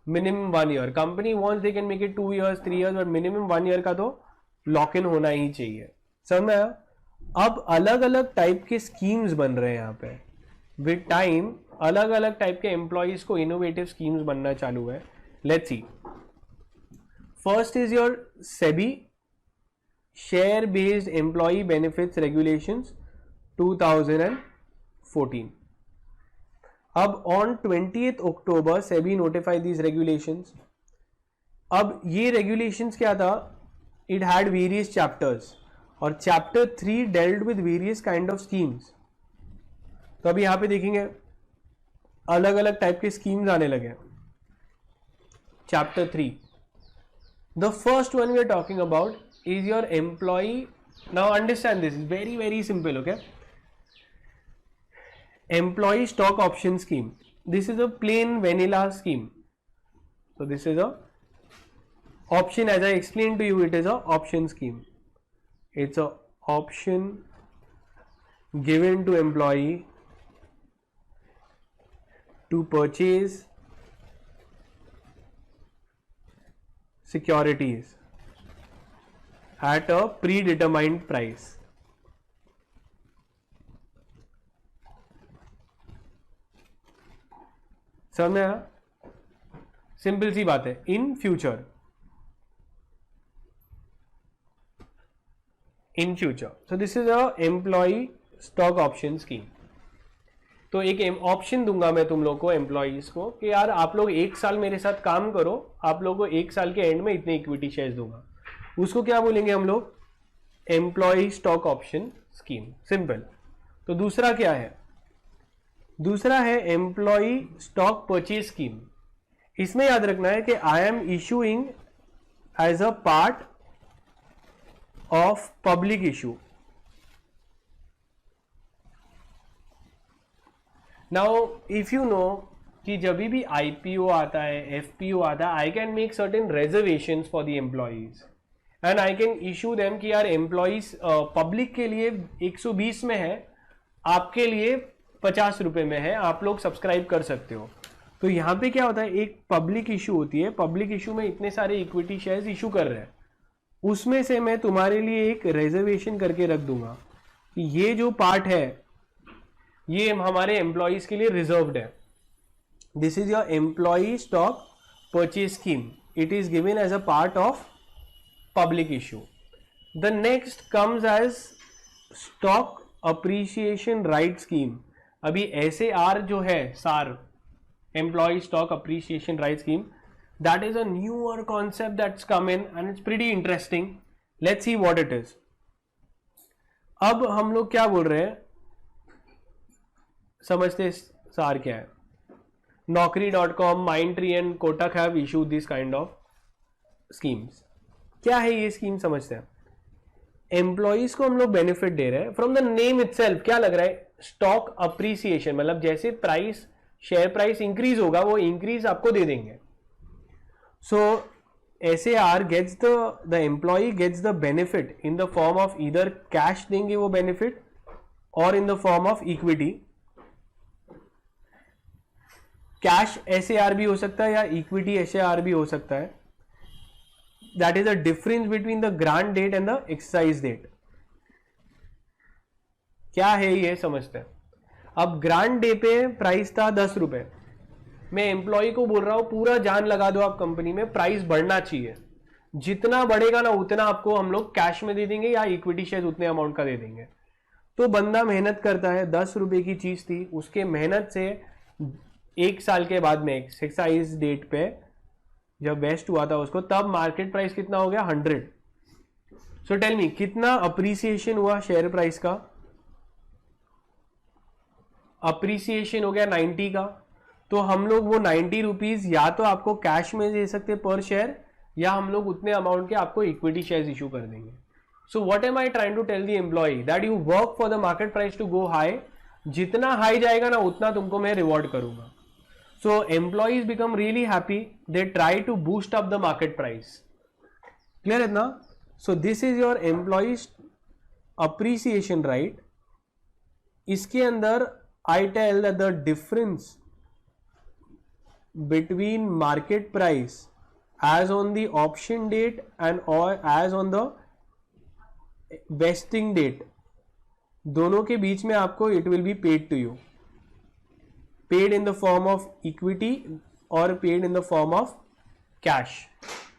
Minimum 1 year. Company wants they can make it 2 years 3 years, but minimum 1 year का तो लॉक इन होना ही चाहिए. समझ में आया? अब अलग अलग टाइप के स्कीम्स बन रहे हैं यहाँ पे. विद टाइम अलग अलग टाइप के एम्प्लॉइज को इनोवेटिव स्कीम्स बनना चालू है. Let's see. First is your SEBI, share based employee benefits regulations 2014. अब on 20th October SEBI notify these regulations. अब ये रेगुलेशंस क्या था? इट हैड वेरियस चैप्टर्स और chapter 3 dealt with various kind of schemes. तो अभी यहां पे देखेंगे अलग अलग टाइप के स्कीम्स आने लगे. Chapter 3, the first one we are talking about is your employee. Now understand this is very very simple. Okay, employee stock option scheme. This is a plain vanilla scheme. So this is a option, as I explained to you, it is a option scheme. It's a option given to employee to purchase securities at a predetermined price. समझ में आया? सिंपल सी बात है. In future so this is a employee stock option scheme. तो एक ऑप्शन दूंगा मैं तुम लोग को, एम्प्लॉइज को, कि यार आप लोग 1 साल मेरे साथ काम करो, आप लोगों को 1 साल के एंड में इतने इक्विटी शेयर्स दूंगा. उसको क्या बोलेंगे हम लोग? Employee stock option scheme. Simple. तो दूसरा क्या है? दूसरा है एम्प्लॉई स्टॉक परचेज स्कीम. इसमें याद रखना है कि I am issuing as a part of public issue. Now if you know कि जब भी आईपीओ आता है, एफपीओ आता है, I can make certain reservations for the employees and I can issue them कि यार एम्प्लॉइज पब्लिक के लिए 120 में है, आपके लिए 50 रुपए में है, आप लोग सब्सक्राइब कर सकते हो. तो यहाँ पे क्या होता है? एक पब्लिक इशू होती है. पब्लिक इशू में इतने सारे इक्विटी शेयर्स इशू कर रहे हैं, उसमें से मैं तुम्हारे लिए एक रिजर्वेशन करके रख दूंगा कि ये जो पार्ट है ये हमारे एम्प्लॉइज के लिए रिजर्व्ड है. This is your employee stock purchase scheme. It is given as a part of public issue. The next comes as stock appreciation right scheme. अभी SAR जो है, SAR, employee stock appreciation right scheme, that is a newer concept that's come in and it's pretty interesting. Let's see what it is. अब हम लोग क्या बोल रहे हैं, समझते SAR क्या है. Naukri.com, Mindtree and Kotak have issued this kind of schemes. क्या है ये स्कीम समझते हैं. एम्प्लॉइज को हम लोग बेनिफिट दे रहे हैं. फ्रॉम द नेम इटसेल्फ क्या लग रहा है, स्टॉक अप्रिसिएशन, मतलब जैसे प्राइस, शेयर प्राइस इंक्रीज होगा वो इंक्रीज आपको दे देंगे. So SAR gets the employee gets the benefit in the form of इधर कैश देंगे वो बेनिफिट, और in the form of equity. Cash SAR भी हो सकता है या इक्विटी SAR भी हो सकता है. That is the difference between the grant date and the exercise date. क्या है ये समझते हैं. अब ग्रांट डे पे प्राइस था 10 रुपए. मैं एम्प्लॉय को बोल रहा हूं पूरा जान लगा दो आप कंपनी में, प्राइस बढ़ना चाहिए, जितना बढ़ेगा ना उतना आपको हम लोग कैश में दे देंगे या इक्विटी शेयर उतने अमाउंट का दे देंगे. तो बंदा मेहनत करता है, 10 रुपए की चीज थी, उसके मेहनत से 1 साल के बाद में एक्सरसाइज डेट पे जब वेस्ट हुआ था उसको, तब मार्केट प्राइस कितना हो गया, 100. सो टेल मी कितना अप्रिसिएशन हुआ शेयर प्राइस का. अप्रिसिएशन हो गया 90 का. तो हम लोग वो 90 रुपीज या तो आपको कैश में दे सकते पर शेयर, या हम लोग उतने अमाउंट के आपको इक्विटी शेयर्स इशू कर देंगे. So what am I trying to tell the employee, that you work for the market price to go high. जितना हाई जाएगा ना उतना तुमको मैं रिवॉर्ड करूंगा. So employees become really happy. They try to boost up the market price. Clear है ना? So this is your employees appreciation right. इसके अंदर I tell that the difference between market price as on the option date and or as on the vesting date, दोनों के बीच में आपको it will be paid to you. Paid in the form of equity or paid in the form of cash.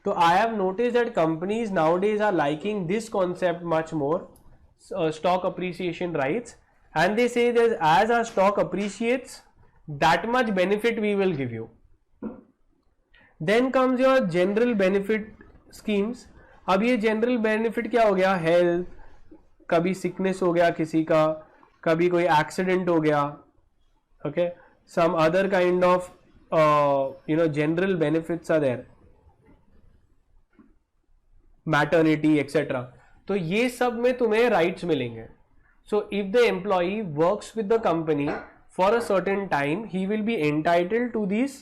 So I have noticed that companies nowadays are liking this concept much more, stock appreciation rights, and they say that as our stock appreciates, that much benefit we will give you. Then comes your general benefit schemes. अब ये general benefit क्या हो गया, health, कभी sickness हो गया किसी का, कभी कोई accident हो गया, okay? Some other kind of general benefits are there, maternity etc. तो ये सब में तुम्हें rights मिलेंगे. So if the employee works with the company for a certain time, he will be entitled to these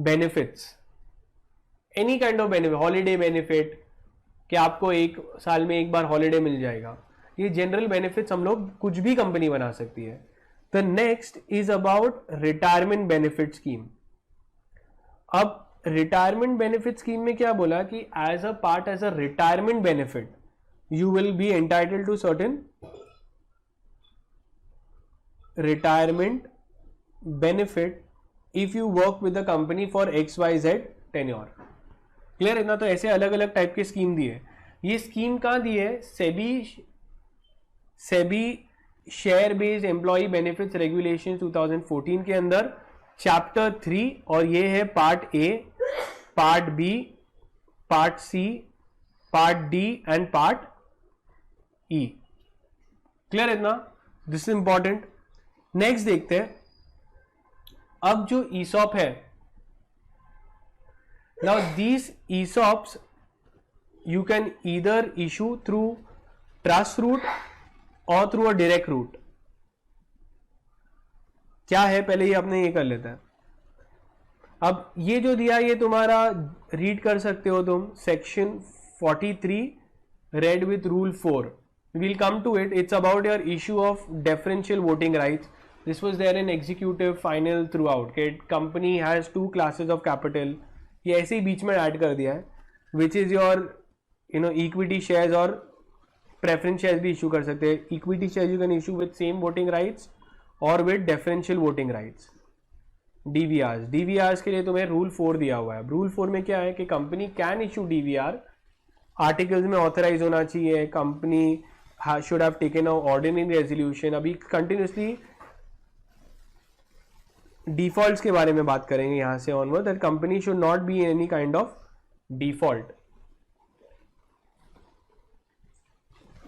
benefits. Any kind of benefit, holiday benefit, कि आपको 1 साल में 1 बार holiday मिल जाएगा. ये general benefits हम लोग कुछ भी कंपनी बना सकती है. The next is about retirement benefit scheme. अब retirement benefit scheme में क्या बोला कि as a retirement benefit, you will be entitled to certain retirement benefit if you work with the company for XYZ tenure. Clear है ना? तो ऐसे अलग अलग टाइप के स्कीम दिए. ये स्कीम कहाँ दी है, SEBI share based employee benefits regulation 2014 के अंदर चैप्टर 3, और ये है part A, part B, part C, part D and part E. Clear है ना? This is important. नेक्स्ट देखते हैं. अब जो ईसॉप है, now these ESOPs you can either issue through trust route or through a direct route. क्या है पहले ही आपने ये कर लेता है. अब ये जो दिया ये तुम्हारा रीड कर सकते हो तुम, section 43 read with rule 4. We'll come to it. It's about your issue of differential voting rights. This was there in executive final throughout. Okay, company has 2 classes of capital. ये ऐसे ही बीच में ऐड कर दिया है, which is your equity shares और preference shares भी issue कर सकते हैं. Equity shares you can issue with same voting rights और with differential voting rights. DVRs के लिए तुम्हें रूल 4 दिया हुआ है. रूल 4 में क्या है कि company can issue DVR articles में ऑथराइज होना चाहिए, company should have taken a ordinary resolution. अभी कंटिन्यूसली डिफॉल्ट्स के बारे में बात करेंगे यहां से onward, that company should not be any kind of default.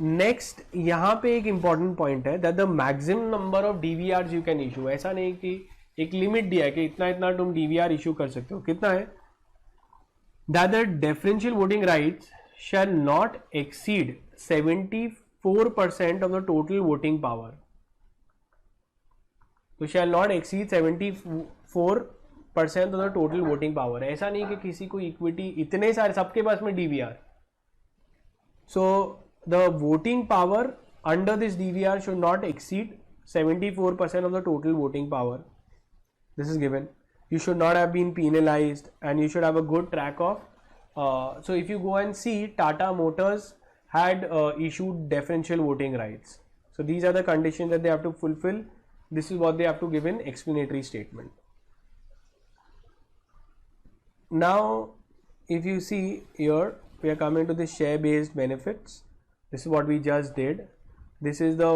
Next यहां पे एक इंपॉर्टेंट पॉइंट है that the maximum number of DVR you can issue. ऐसा नहीं कि एक लिमिट दिया है कि इतना इतना तुम डीवीआर इशू कर सकते हो. कितना है? That the differential voting rights shall not exceed 74% of the total voting power. तो shall not exceed 74% of the total voting power. ऐसा नहीं कि किसी को इक्विटी इतने सारे सबके पास में DVR. So the voting power under this DVR should not exceed 74% of the total voting power. This is given. You should not have been penalized and you should have a good track of. So if you go and see, Tata Motors had issued differential voting rights. So these are the conditions that they have to fulfill. This is what they have to give in explanatory statement. Now, if you see here, we are coming to the share-based benefits. This is what we just did. This is the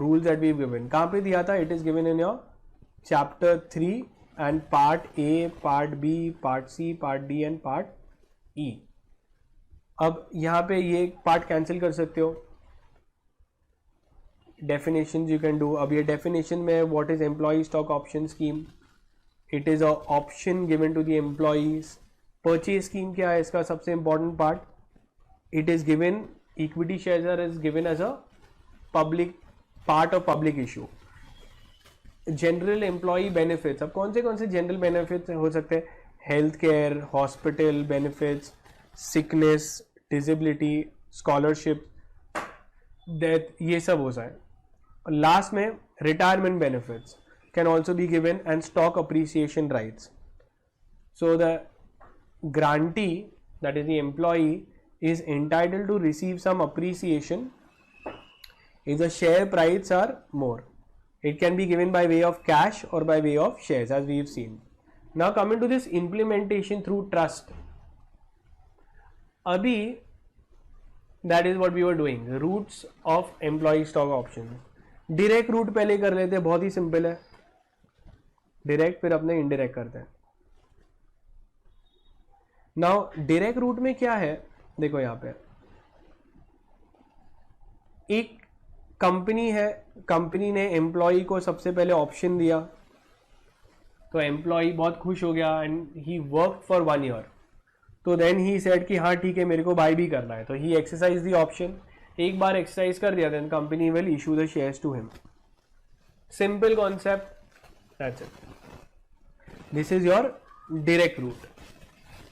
rules that we've given. कहाँ पे दिया था? It is given in your chapter 3 and part A, part B, part C, part D and part E. अब यहाँ पे ये part cancel कर सकते हो. Definitions you can do. अब ये definition में what is employee stock option scheme? It is a option given to the employees. Purchase scheme क्या है इसका सबसे important part? It is given. Equity shares is given as a public part of public issue. General employee benefits. अब कौन से general benefits हो सकते हैं? Health care, hospital benefits, sickness, disability, scholarship, death, ये सब हो जाए. लास्ट में retirement benefits can also be given and stock appreciation rights. So the grantee, that is the employee, is entitled to receive some appreciation if the share price are more. It can be given by way of cash or by way of shares, as we have seen. Now coming to this implementation through trust. Abhi, that is what we were doing. Routes of employee stock options. Direct route पहले कर लेते हैं, बहुत ही सिंपल है. Direct फिर अपने indirect करते हैं. Now direct route में क्या है? देखो यहाँ पे एक कंपनी है, कंपनी ने एम्प्लॉय को सबसे पहले ऑप्शन दिया, तो एम्प्लॉय बहुत खुश हो गया and he work for 1 year. तो देन ही सेड कि हाँ ठीक है मेरे को बाय भी करना है, तो ही एक्सरसाइज द ऑप्शन. एक बार एक्सरसाइज कर दिया then company will issue the shares to him. Simple concept, that's it. This is your direct route.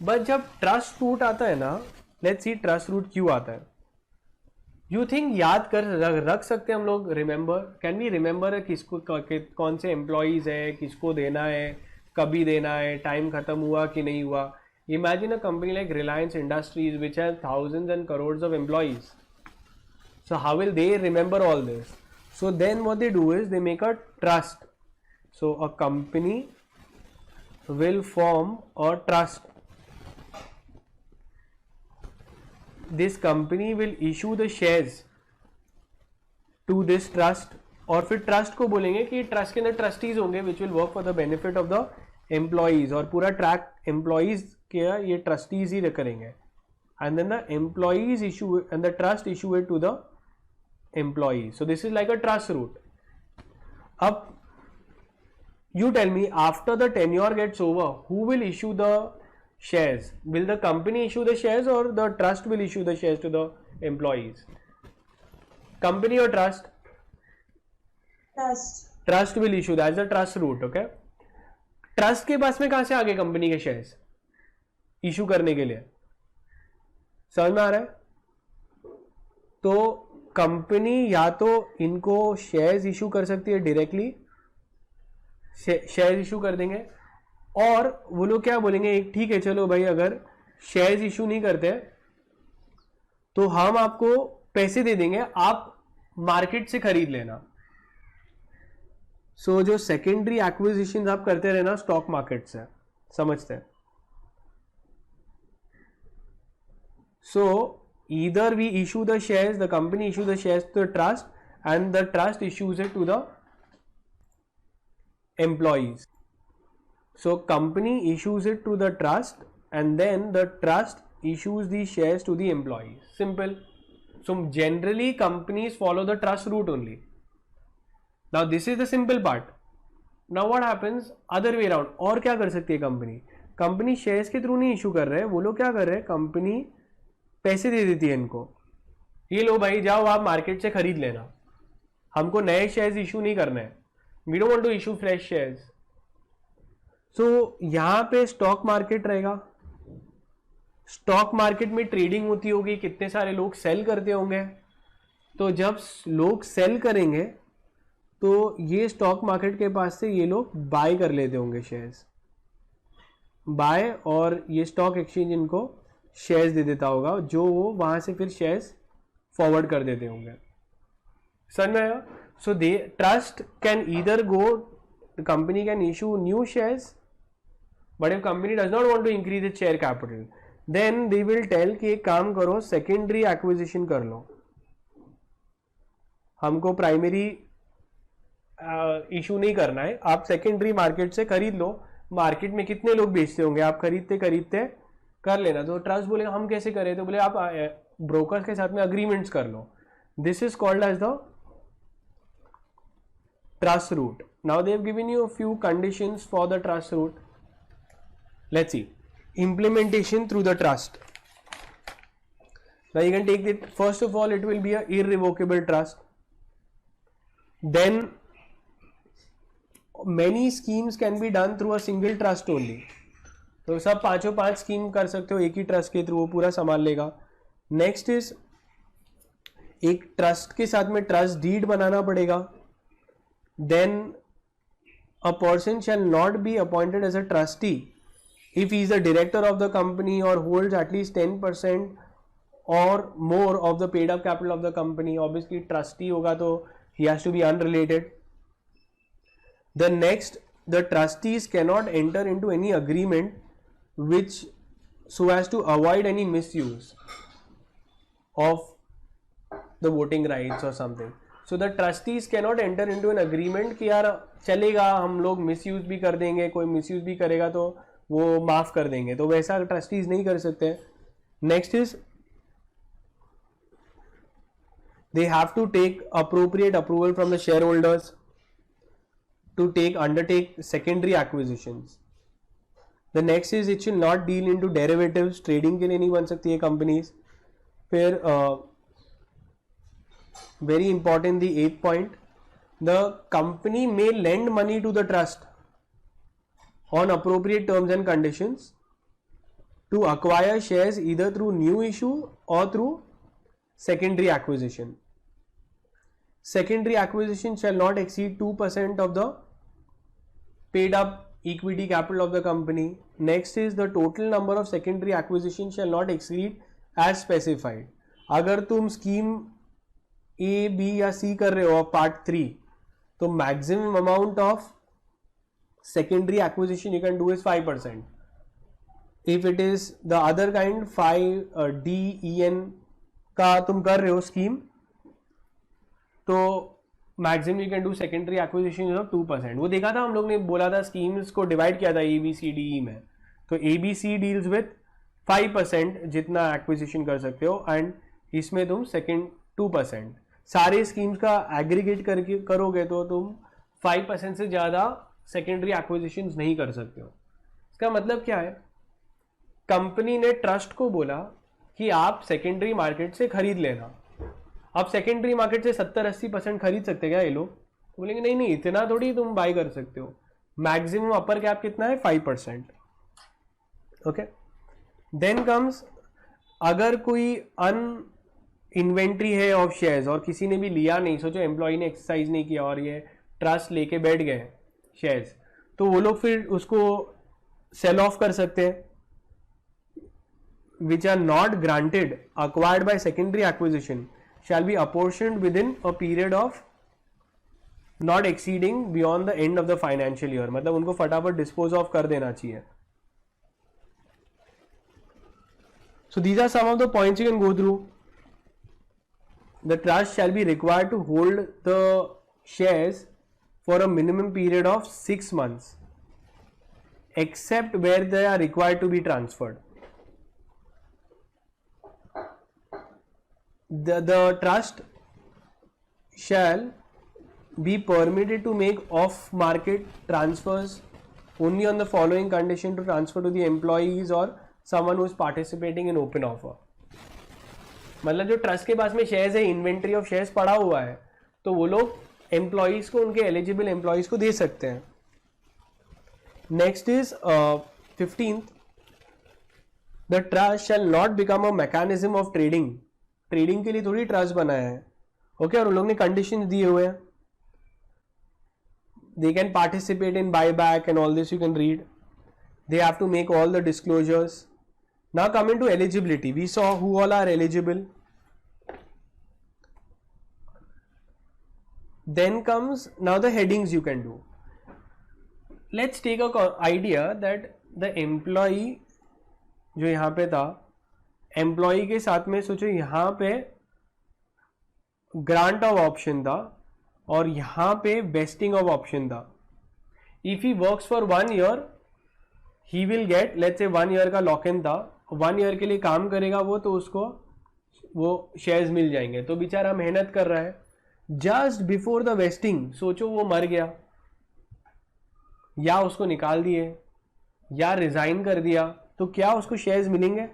But जब ट्रस्ट रूट आता है ना, लेट्स सी ट्रस्ट रूट क्यों आता है. यू थिंक याद कर रख सकते हैं हम लोग? रिमेंबर, कैन वी रिमेंबर किसको कौन से एम्प्लॉयज है, किसको देना है, कभी देना है, टाइम खत्म हुआ कि नहीं हुआ. Imagine a company like Reliance industries which has thousands and crores of employees. So how will they remember all this? So then what they do is they make a trust. So a company will form a trust. This company will issue the shares to this trust. और फिर ट्रस्ट को बोलेंगे कि ट्रस्ट के अंदर ट्रस्टीज होंगे which will work for the benefit of the employees, और पूरा ट्रैक एम्प्लॉइज के ये ट्रस्टीज ही करेंगे. And then the employees issue and the trust issue it to the employees. So this is like a trust route. अब you tell me, after the tenure gets over, who will issue the shares? Will the company issue the shares or the trust will issue the shares to the employees? Company or trust? Trust will issue. That's the trust route. Okay. Trust के पास में कहां से आगे कंपनी के शेयर्स इशू करने के लिए? समझ में आ रहा है? तो कंपनी या तो इनको शेयर्स इशू कर सकती है डायरेक्टली, शेयर इशू कर देंगे, और वो लोग क्या बोलेंगे, एक ठीक है चलो भाई अगर शेयर्स इशू नहीं करते तो हम आपको पैसे दे देंगे, आप मार्केट से खरीद लेना. सो जो सेकेंडरी एक्विजिशन आप करते रहना स्टॉक मार्केट से, समझते हैं? सो either we issue the shares, the company issue the shares to the trust and the trust issues it to the employees. So company issues it to the trust and then the trust issues the shares to the employees. Simple. So generally companies follow the trust route only. Now this is the simple part. Now what happens other way around? और क्या कर सकती है कंपनी? कंपनी शेयर्स के थ्रू नहीं इशू कर रहे हैं, वो लोग क्या कर रहे हैं, कंपनी पैसे दे देती है इनको, ये लो भाई जाओ आप मार्केट से खरीद लेना, हमको नए शेयर्स इशू नहीं करना है, we don't want to issue fresh shares. So यहाँ पे स्टॉक मार्केट रहेगा, स्टॉक मार्केट में ट्रेडिंग होती होगी, कितने सारे लोग सेल करते होंगे, तो जब लोग सेल करेंगे तो ये स्टॉक मार्केट के पास से ये लोग बाय कर लेते होंगे शेयर्स, बाय, और ये स्टॉक एक्सचेंज इनको शेयर्स दे देता होगा जो वो वहां से फिर शेयर्स फॉरवर्ड कर देते होंगे. समझ में आया? So they trust can either go, the company can issue new shares, but if company does not want to increase its share capital then they will tell कि एक काम करो सेकेंडरी एक्विजिशन कर लो, हमको प्राइमरी इशू नहीं करना है, आप सेकेंडरी मार्केट से खरीद लो, मार्केट में कितने लोग बेचते होंगे, आप खरीदते खरीदते कर लेना. तो ट्रस्ट बोलेगा हम कैसे करें, तो बोले आप ब्रोकर्स के साथ में अग्रीमेंट्स कर लो. This is called as the trust route. Now they have given you a few conditions for the trust route. Let's see implementation through the trust. Now you can take it, first of all it will be a irrevocable trust, then many schemes can be done through a single trust only. तो सब पांचों पांच स्कीम कर सकते हो एक ही ट्रस्ट के थ्रू, वो पूरा संभाल लेगा. नेक्स्ट इज एक ट्रस्ट के साथ में ट्रस्ट डीड बनाना पड़ेगा. Then a person shall not be appointed as a trustee if he is a director of the company or holds at least 10% or more of the paid up capital of the company. Obviously trustee hoga to he has to be unrelated. The next, the trustees cannot enter into any agreement which so as to avoid any misuse of the voting rights or something. So the trustees cannot enter into an agreement कि यार चलेगा हम लोग misuse भी कर देंगे, कोई misuse भी करेगा तो वो माफ कर देंगे, तो वैसा ट्रस्टीज नहीं कर सकते. Next is they have to take appropriate approval from the share holders to take undertake secondary acquisitions. The next is it should not deal into derivatives, trading के लिए नहीं बन सकती है कंपनीज. फिर very important the 8th point, the company may lend money to the trust on appropriate terms and conditions to acquire shares either through new issue or through secondary acquisition. Secondary acquisition shall not exceed 2% of the paid up equity capital of the company. Next is the total number of secondary acquisition shall not exceed as specified. अगर तुम स्कीम A, B या C कर रहे हो पार्ट 3 तो maximum amount of secondary acquisition you can do is 5%. If it is the other kind 5 D, E, N का तुम कर रहे हो स्कीम तो maximum you can do secondary acquisition of 2%. वो देखा था हम लोग ने, बोला था स्कीम्स को डिवाइड किया था ABCDE में, तो ABC डील्स विथ 5% जितना एक्विजिशन कर सकते हो एंड इसमें तुम सेकेंड 2%. सारे स्कीम्स का एग्रीगेट करके करोगे तो तुम 5% से ज़्यादा सेकेंडरी एक्विजिशंस नहीं कर सकते हो. इसका मतलब क्या है, कंपनी ने ट्रस्ट को बोला कि आप सेकेंडरी मार्केट से खरीद लेना. आप सेकेंडरी मार्केट से 70-80% खरीद सकते क्या ये लोग? बोलेंगे नहीं नहीं इतना थोड़ी तुम बाय कर सकते हो, मैक्सिमम अपर कैप कितना है 5%. ओके. देन कम्स, अगर कोई अन इन्वेंट्री है ऑफ शेयर्स और किसी ने भी लिया नहीं, सोचो एम्प्लॉय ने एक्सरसाइज नहीं किया और ये ट्रस्ट लेके बैठ गए शेयर्स, तो वो लोग फिर उसको सेल ऑफ कर सकते हैं. Which are not granted acquired by secondary acquisition shall be apportioned within a period of not exceeding beyond the end of the financial year. मतलब उनको फटाफट डिस्पोज ऑफ कर देना चाहिए. So these are some of the points you can go through. the trust shall be required to hold the shares for a minimum period of 6 months except where they are required to be transferred. The trust shall be permitted to make off-market transfers only on the following condition: to transfer to the employees or someone who is participating in open offer. मतलब जो ट्रस्ट के पास में शेयर्स है, इन्वेंट्री ऑफ शेयर्स पड़ा हुआ है, तो वो लोग एम्प्लॉइज को, उनके एलिजिबल एम्प्लॉइज को दे सकते हैं. Next is 15th, the trust shall not become a mechanism of trading. Trading के लिए थोड़ी ट्रस्ट बनाया है, ओके, और उन लोग ने कंडीशन दिए हुए हैं. They can participate in buyback and all this, you can read. They have to make all the disclosures. Now coming to eligibility, we saw who all are eligible. Then comes now the headings you can do. Let's take a idea that the employee जो यहाँ पे था, employee के साथ में सोचो यहाँ पे grant of option था और यहाँ पे वेस्टिंग ऑफ ऑप्शन था. If he works for 1 year he will get, let's say 1 year का लॉक इन था, 1 year के लिए काम करेगा वो, तो उसको वो शेयर्स मिल जाएंगे. तो बेचारा मेहनत कर रहा है, जस्ट बिफोर द वेस्टिंग सोचो वो मर गया या उसको निकाल दिए या रिजाइन कर दिया, तो क्या उसको शेयर्स मिलेंगे?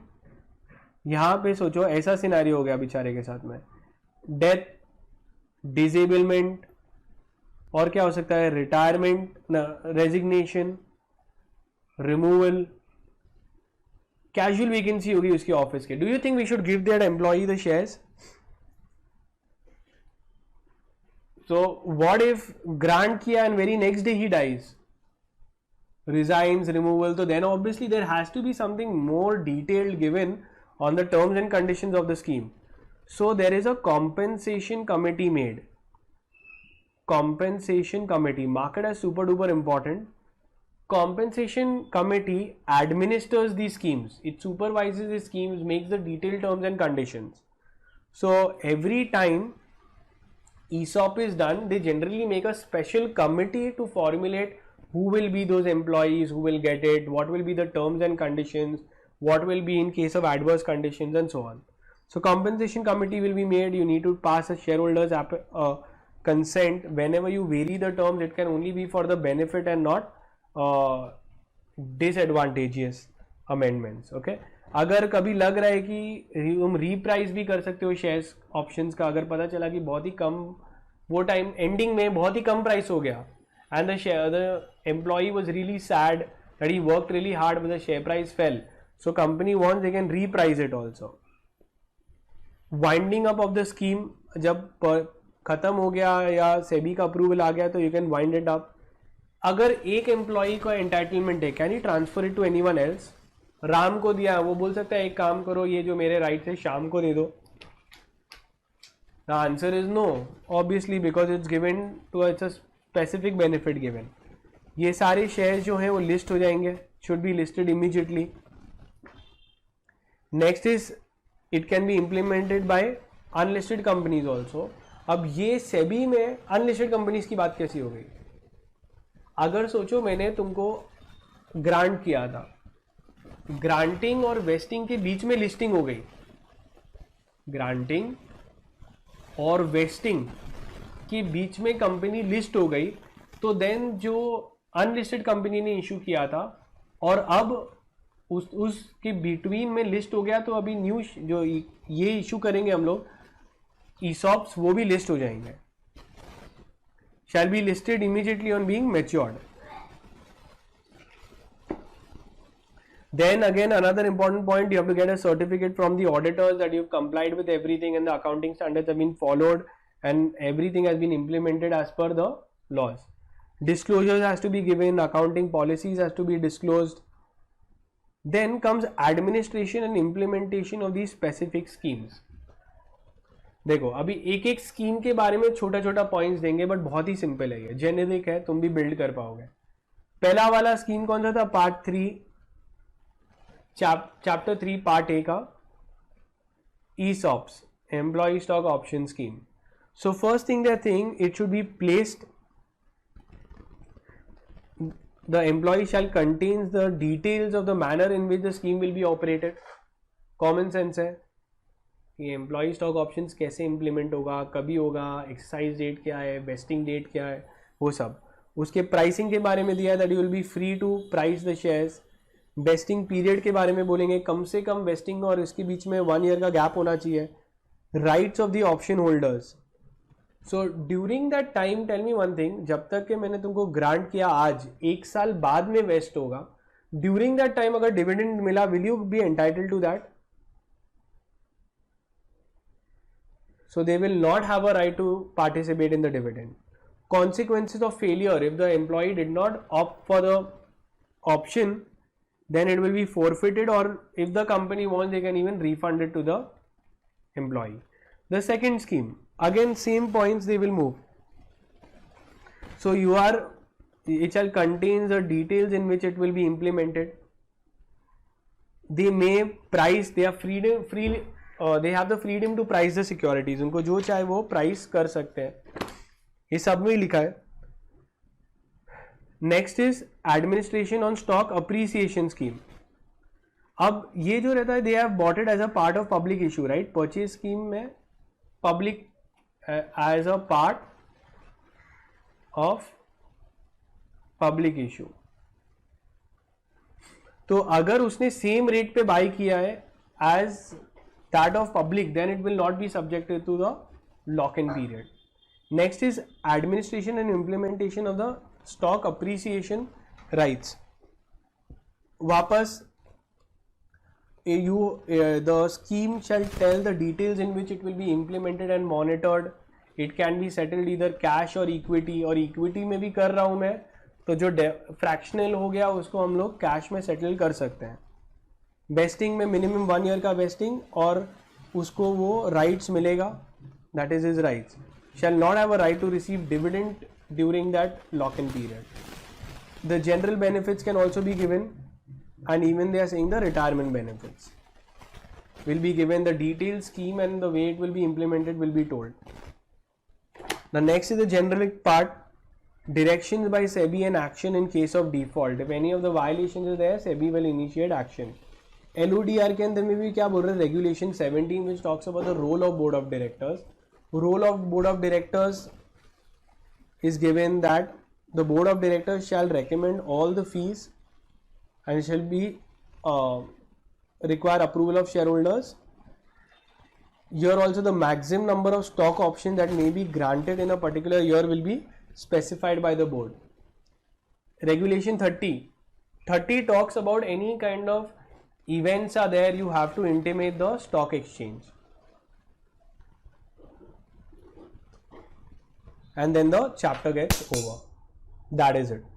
यहाँ पे सोचो ऐसा सिनेरियो हो गया बेचारे के साथ में, डेथ, डिसेबलमेंट, और क्या हो सकता है, retirement, resignation, removal, casual vacancy होगी उसकी ऑफिस के. Do you think we should give that employee the shares? So what if grant किया एंड वेरी नेक्स्ट डे ही dies, resigns, removal, so then obviously there has to be something more detailed given on the terms and conditions of the scheme. So there is a compensation committee made. Compensation committee, marked as super duper important. Compensation committee administers these schemes. It supervises the schemes, makes the detailed terms and conditions. So every time ESOP is done, they generally make a special committee to formulate who will be those employees, who will get it, what will be the terms and conditions, what will be in case of adverse conditions, and so on. So compensation committee will be made. You need to pass a shareholders consent. Whenever you vary the terms, it can only be for the benefit and not disadvantageous amendments. Okay. अगर कभी लग रहा है कि तुम रीप्राइस भी कर सकते हो शेयर्स ऑप्शंस का, अगर पता चला कि बहुत ही कम, वो टाइम एंडिंग में बहुत ही कम प्राइस हो गया, and the employee was really sad that he worked really hard but the share price fell, so company wants they can reprice it also. Winding up of the scheme, जब खत्म हो गया या सेबी का अप्रूवल आ गया, तो you can wind it up. अगर एक एम्प्लॉई का एंटाइटलमेंट है, can he transfer it to anyone else? Ram को दिया, वो बोल सकता है एक काम करो, ये जो मेरे राइट है शाम को दे दो. The answer is no, obviously, because it's given to a specific benefit given. ये सारे शेयर जो हैं वो लिस्ट हो जाएंगे, should be listed immediately. Next is it can be implemented by unlisted companies also. अब ये सेबी में अनलिस्टेड कंपनीज की बात कैसी हो गई? अगर सोचो मैंने तुमको ग्रांट किया था, ग्रांटिंग और वेस्टिंग के बीच में लिस्टिंग हो गई, ग्रांटिंग और वेस्टिंग के बीच में कंपनी लिस्ट हो गई, तो देन जो अनलिस्टेड कंपनी ने इशू किया था और अब उसके बिटवीन में लिस्ट हो गया, तो अभी न्यू जो ये इशू करेंगे हम लोग ESOPs, वो भी लिस्ट हो जाएंगे. shall be listed immediately on being matured. Then again, another important point, you have to get a certificate from the auditors that you've complied with everything and the accounting standards have been followed and everything has been implemented as per the laws. Disclosures has to be given, accounting policies has to be disclosed. Then comes administration and implementation of these specific schemes. देखो अभी एक एक स्कीम के बारे में छोटा छोटा पॉइंट्स देंगे, बट बहुत ही सिंपल है, ये जेनेरिक है, तुम भी बिल्ड कर पाओगे. पहला वाला स्कीम कौन सा था? पार्ट 3 चैप्टर 3 पार्ट ए का ESOPs, employee stock option scheme. So first thing they think, it should be placed, the employee shall contains the details of the manner in which the scheme will be operated. Common sense है कि एम्प्लॉई स्टॉक ऑप्शंस कैसे इम्प्लीमेंट होगा, कभी होगा, एक्सरसाइज डेट क्या है, वेस्टिंग डेट क्या है, वो सब. उसके प्राइसिंग के बारे में दिया है that you will be free to price the shares. Vesting period के बारे में बोलेंगे, कम से कम वेस्टिंग और इसके बीच में 1 ईयर का गैप होना चाहिए. Rights of the option holders. So during that time tell me one thing, जब तक कि मैंने तुमको ग्रांट किया आज, 1 साल बाद में वेस्ट होगा. ड्यूरिंग दैट टाइम अगर डिविडेंड मिला, will you be entitled to that? So they will not have a right to participate in the dividend. Consequences of failure: if the employee did not opt for the option, then it will be forfeited, or if the company wants, they can even refund it to the employee. The second scheme, again same points they will move. So it shall contain the details in which it will be implemented. They may price, they have freely they have the freedom to price the securities. उनको जो चाहे वो प्राइस कर सकते हैं. ये सब में लिखा है. Next is administration on stock appreciation scheme. अब ये जो रहता है, they have bought it as a part of public issue, right? Purchase scheme में public as a part of public issue. तो अगर उसने सेम रेट पे बाय किया है as that of public, then it will not be subjected to the lock-in period. Next is administration and implementation of the stock appreciation rights. वापस the scheme shall tell the details in which it will be implemented and monitored. It can be settled either cash or equity, और equity में भी कर रहा हूँ मैं, तो जो fractional हो गया उसको हम लोग कैश में सेटल कर सकते हैं. वेस्टिंग में मिनिमम 1 ईयर का वेस्टिंग, और उसको वो राइट्स मिलेगा, that is his rights. Shall not have a right to receive dividend during that lock in period. The general benefits can also be given, and even they are saying the retirement benefits will be given. The detail scheme and the way it will be implemented will be told. The next is the general part. Directions by SEBI and action in case of default. If any of the violations is there, SEBI will initiate action. LODR के अंदर में भी क्या बोल रहे हैं? Regulation 17 which talks about the role of board of directors. Role of board of directors is given that the board of directors shall recommend all the fees and shall be require approval of shareholders. Here also the maximum number of stock options that may be granted in a particular year will be specified by the board. Regulation 30 talks about any kind of events are there, you have to intimate the stock exchange, and then the chapter gets over. That is it.